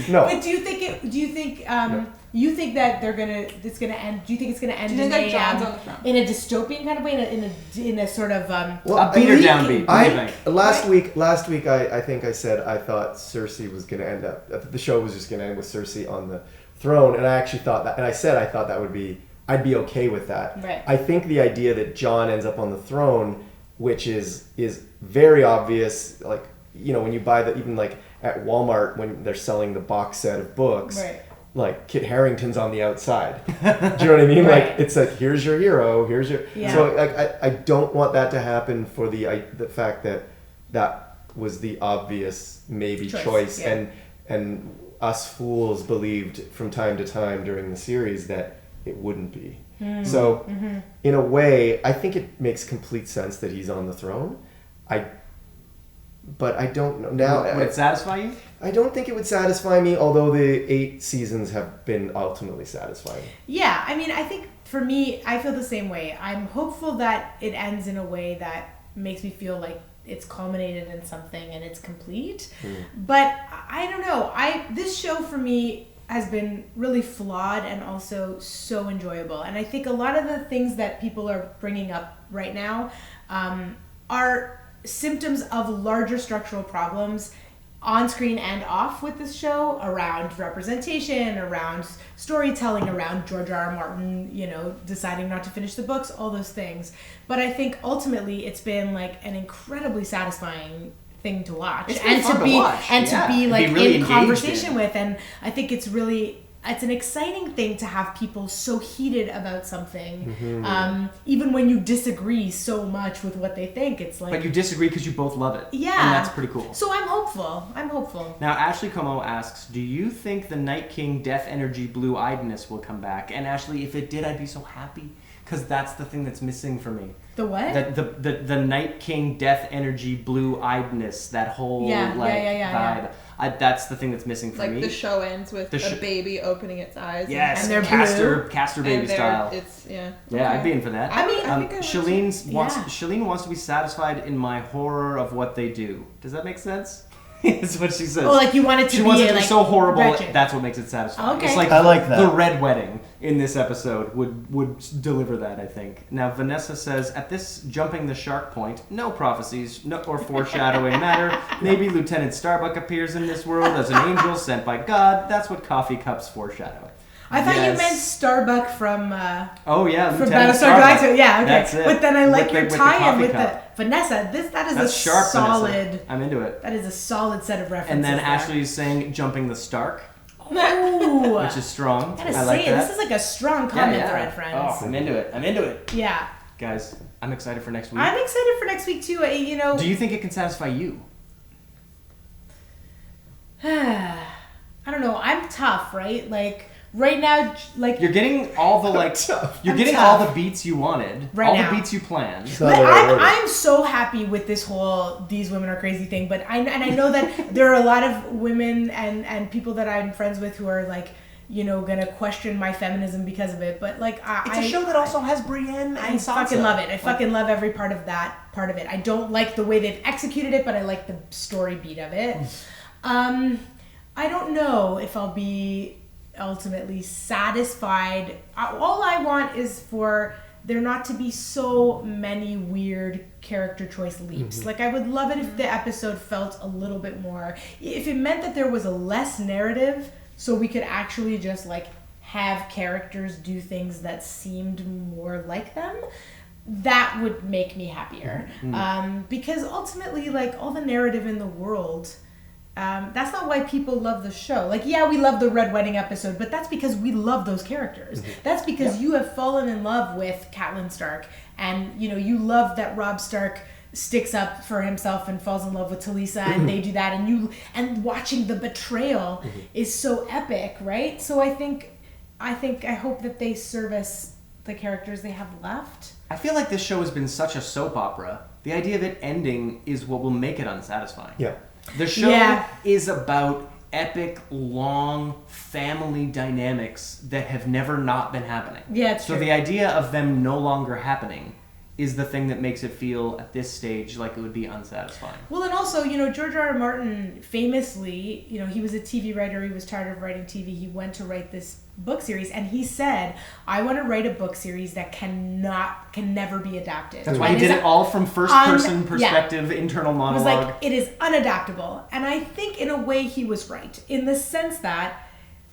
No. But do you think it? Do you think? No. You think that it's gonna end? Do you think it's gonna end Do you in think that a John's on the throne? in a dystopian kind of way? In a sort of Well, A beat or I- downbeat. What do you think? Last week I think I said I thought Cersei was going to end up. The show was just going to end with Cersei on the throne, and I actually thought that. And I said I thought that would be. I'd be okay with that. Right. I think the idea that Jon ends up on the throne, which is very obvious. Like, you know, when you buy even like at Walmart when they're selling the box set of books. Right. Like Kit Harington's on the outside. Do you know what I mean? Right. Like it's like here's your hero, here's your. Yeah. So like I don't want that to happen for the fact that was the obvious maybe choice, yeah. and us fools believed from time to time during the series that it wouldn't be. So in a way, I think it makes complete sense that he's on the throne. But I don't know now. Would it satisfy you? I don't think it would satisfy me, although the 8 seasons have been ultimately satisfying. Yeah, I mean, I think for me, I feel the same way. I'm hopeful that it ends in a way that makes me feel like it's culminated in something and it's complete. But I don't know. This show for me has been really flawed and also so enjoyable. And I think a lot of the things that people are bringing up right now are symptoms of larger structural problems on screen and off with this show, around representation, around storytelling, around George R.R. Martin, deciding not to finish the books, all those things. But I think ultimately it's been like an incredibly satisfying thing to watch and to be like really in conversation with. And I think it's an exciting thing to have people so heated about something, even when you disagree so much with what they think. It's like, but you disagree because you both love it. Yeah, and that's pretty cool. So I'm hopeful. Now, Ashley Como asks, do you think the Night King Death Energy Blue-Eyedness will come back? And Ashley, if it did, I'd be so happy, because that's the thing that's missing for me. The what? The Night King Death Energy Blue-Eyedness, that whole vibe. That's the thing that's missing for me. Like the show ends with a baby opening its eyes. Yes, and they're Castor baby style. Yeah, I'd be in for that. I think Shalene wants to be satisfied in my horror of what they do. Does that make sense? That's what she says. Oh, like you want it to she be wants it to be so horrible. wretched. That's what makes it satisfying. Okay. It's like I like that. The red wedding in this episode would deliver that, I think. Now Vanessa says, at this jumping the shark point, no prophecies or foreshadowing matter. Maybe Lieutenant Starbuck appears in this world as an angel sent by God. That's what coffee cups foreshadow. I thought you meant Starbuck from from Battlestar Galactica. Yeah, okay. That's it. But then I like your tie-in with the Vanessa. That is That's a sharp, solid. Vanessa. I'm into it. That is a solid set of references. And then there. Ashley is saying jumping the Stark, Ooh, which is strong. I gotta I like say, that. this is like a strong comment thread, friends. Oh, I'm into it. Yeah. Guys, I'm excited for next week. I'm excited for next week too. Do you think it can satisfy you? I don't know. I'm tough, right? Like right now, like you're getting all the all the beats you wanted, right all now. the beats you planned. But I'm so happy with this whole "these women are crazy" thing. But I know that there are a lot of women and people that I'm friends with who are like, gonna question my feminism because of it. But like, it's a show that also has Brienne and I Sansa. fucking love it. I fucking love every part of that part of it. I don't like the way they've executed it, but I like the story beat of it. I don't know if I'll be ultimately satisfied. All I want is for there not to be so many weird character choice leaps. Like I would love it if the episode felt a little bit more, if it meant that there was a less narrative, so we could actually just like have characters do things that seemed more like them. That would make me happier. Because ultimately, like all the narrative in the world, that's not why people love the show. Like, yeah, we love the Red Wedding episode, but that's because we love those characters. That's because you have fallen in love with Catelyn Stark, and you love that Robb Stark sticks up for himself and falls in love with Talisa, and they do that, and watching the betrayal is so epic, right? So I hope that they service the characters they have left. I feel like this show has been such a soap opera. The idea of it ending is what will make it unsatisfying. Yeah. The show is about epic, long family dynamics that have never not been happening. Yeah, it's true. So the idea of them no longer happening is the thing that makes it feel at this stage like it would be unsatisfying. Well, and also, George R.R. Martin famously, he was a TV writer. He was tired of writing TV. He went to write this book series, and he said, I want to write a book series that can never be adapted. That's why he did it all from first-person perspective, internal monologue. It was like, it is unadaptable. And I think in a way he was right, in the sense that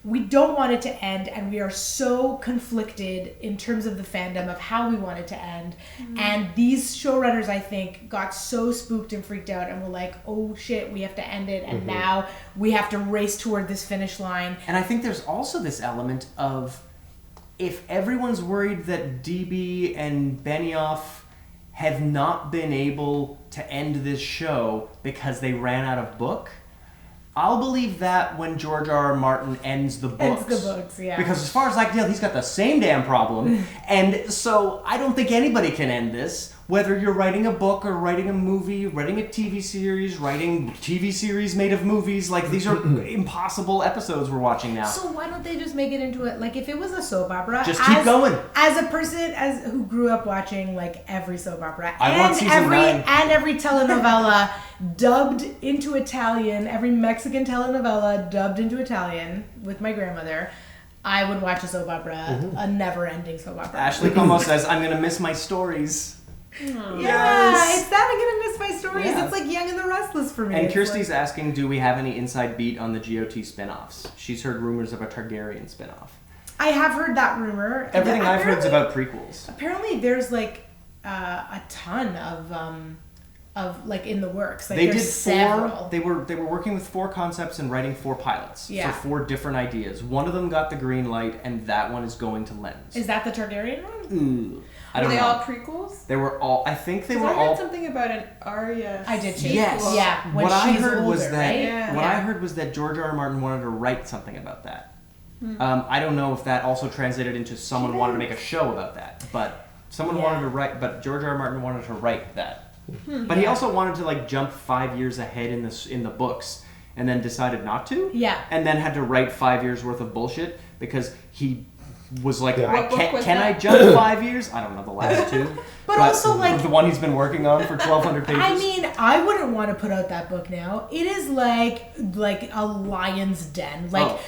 we don't want it to end, and we are so conflicted in terms of the fandom of how we want it to end. And these showrunners, I think, got so spooked and freaked out and were like, oh shit, we have to end it, and now we have to race toward this finish line. And I think there's also this element of, if everyone's worried that DB and Benioff have not been able to end this show because they ran out of book, I'll believe that when George R.R. Martin ends the books. Yeah. Because as far as I can tell, he's got the same damn problem. And so I don't think anybody can end this. Whether you're writing a book or writing a movie, writing a TV series, writing TV series made of movies, like these are impossible episodes we're watching now. So why don't they just make it into it? Like if it was a soap opera, just keep going. As a person who grew up watching like every soap opera and every telenovela dubbed into Italian, every Mexican telenovela dubbed into Italian with my grandmother, I would watch a soap opera, a never-ending soap opera. Ashley Como says, I'm going to miss my stories. Yeah, it's that I'm gonna miss my stories. Yeah. It's like Young and the Restless for me. And It's Kirsty's like, asking, do we have any inside beat on the GOT spin-offs? She's heard rumors of a Targaryen spin-off. I have heard that rumor. Everything That- I've heard is about prequels. Apparently, there's like a ton of like in the works. Like They there's did several. 4. They were working with 4 concepts and writing 4 pilots Yeah. for 4 different ideas. One of them got the green light, and that one is going to Lens. Is that the Targaryen one? Ooh, I Were don't they know. all prequels? They were all. I think they were I heard all. something about an Arya. I did too. Yes. Yeah. When What I she's heard was older, that. right? Yeah. What Yeah. I heard was that George R. R. Martin wanted to write something about that. I don't know if that also translated into someone wanted to make a show about that, but someone Yeah. wanted to write. But George R. R. Martin wanted to write that. But he also wanted to like jump 5 years ahead in the books, and then decided not to. Yeah. And then had to write 5 years worth of bullshit because he was like, Yeah. What book was can I that? jump 5 years? I don't know the last 2. But also, like- the one he's been working on for 1,200 pages. I mean, I wouldn't want to put out that book now. It is like a lion's den. Like Oh.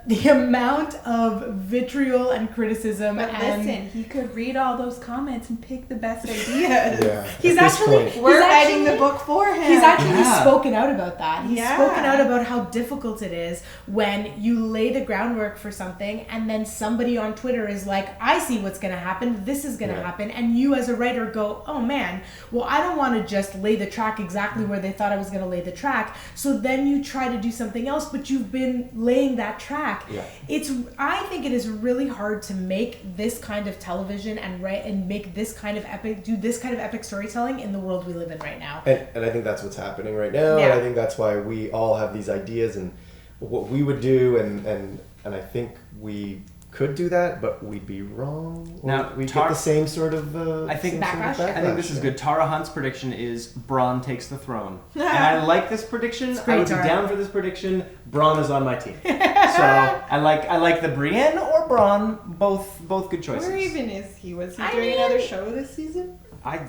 the amount of vitriol and criticism. But and listen, he could read all those comments and pick the best ideas. Yeah. He's At this actually point. We're he's writing the actually- book for him. He's actually Yeah. spoken out about that. He's Yeah. spoken out about how difficult it is when you lay the groundwork for something and then somebody on Twitter is like, I see what's going to happen, this is going to Yeah. happen, and you as a writer go, oh man, well I don't want to just lay the track exactly where they thought I was going to lay the track, so then you try to do something else, but you've been laying that track. Yeah. I think it is really hard to make this kind of television and write and make this kind of do this kind of epic storytelling in the world we live in right now. And I think that's what's happening right now. Yeah. And I think that's why we all have these ideas and what we would do, and I think we could do that, but we'd be wrong. Or Now, we Tar- get the same sort of I think- same sort of Backlash? I think this is yeah. good. Tara Hunt's prediction is Braun takes the throne. And I like this prediction. great, I would be Tara. down for this prediction. Braun is on my team. So I like the Brienne or Braun. Both good choices. Where even is he? Was he I doing mean- another show this season?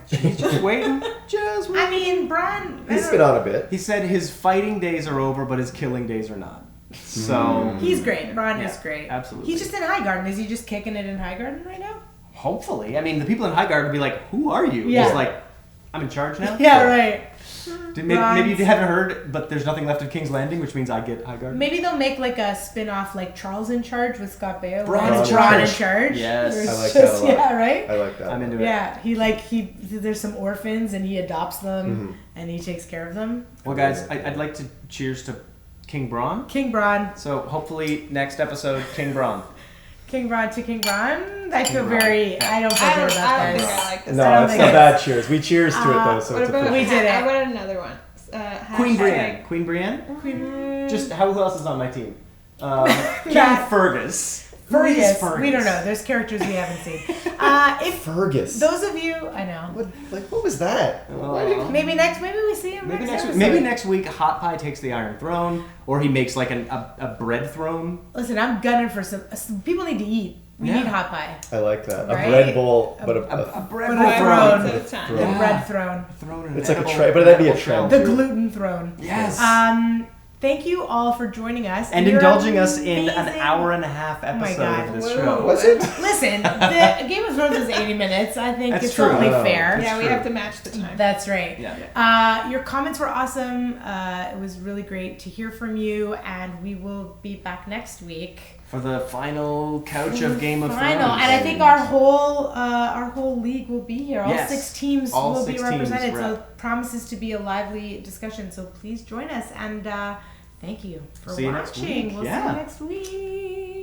He's just waiting. Just waiting. I mean, Bron. He's been on a bit. He said his fighting days are over, but his killing days are not. So He's great. Bron is Yeah, great. absolutely. He's just in Highgarden. Is he just kicking it in Highgarden right now? hopefully, I mean, the people in Highgarden would be like, "Who are you?" Yeah. He's like, "I'm in charge now." Yeah, So, right. maybe you haven't heard, but there's nothing left of King's Landing, which means I get Highgarden. Maybe they'll make like a spin-off like Charles in Charge with Scott Baio. Braun where in it's Braun in Charge. charge. Yes. Where it's I like that a lot. Yeah, right? I like that. I'm into it. Yeah, he there's some orphans and he adopts them and he takes care of them. Well, guys, I'd like to cheers to King Braun. King Braun. So hopefully next episode, King Braun. King Braun to King Braun. I feel Braun. very. Yeah. I don't feel I good don't about think this. I like this. No, I don't it's think not it's- bad cheers. We cheers to it though, so What it's about official. We did it. I wanted another one. Queen Hashtag- Brienne. Queen Brienne? Queen Just who else is on my team? King Matt. Fergus. Who is Fergus. Fergus? We don't know. There's characters we haven't seen. If Fergus. those of you, I know. What was that? Oh. Maybe we see him Maybe next next episode. week. Maybe next week, Hot Pie takes the Iron Throne, or he makes like a bread throne. Listen, I'm gunning for some people need to eat. We Yeah. need hot pie. I like that. Right? A bread bowl, but A bread But bowl a throne. throne. At a time. The Yeah. bread throne. Throne and It's like a edible- trend, but that'd be a edible trend. The shell. gluten throne. Yes. Thank you all for joining us. And You're indulging us in an amazing. hour and a half episode God. of this Whoa. show. Was it? Listen, the Game of Thrones is 80 minutes. I think That's it's true. totally Oh. fair. Yeah, we true. have to match the time. That's right. Yeah. Your comments were awesome. It was really great to hear from you, and we will be back next week. For the final couch of Game of Thrones. Final, and I think our whole league will be here. All Yes. 6 teams All will 6 be represented. teams So rep. it promises to be a lively discussion. So please join us, and thank you for See you next watching. week. We'll Yeah. see you next week.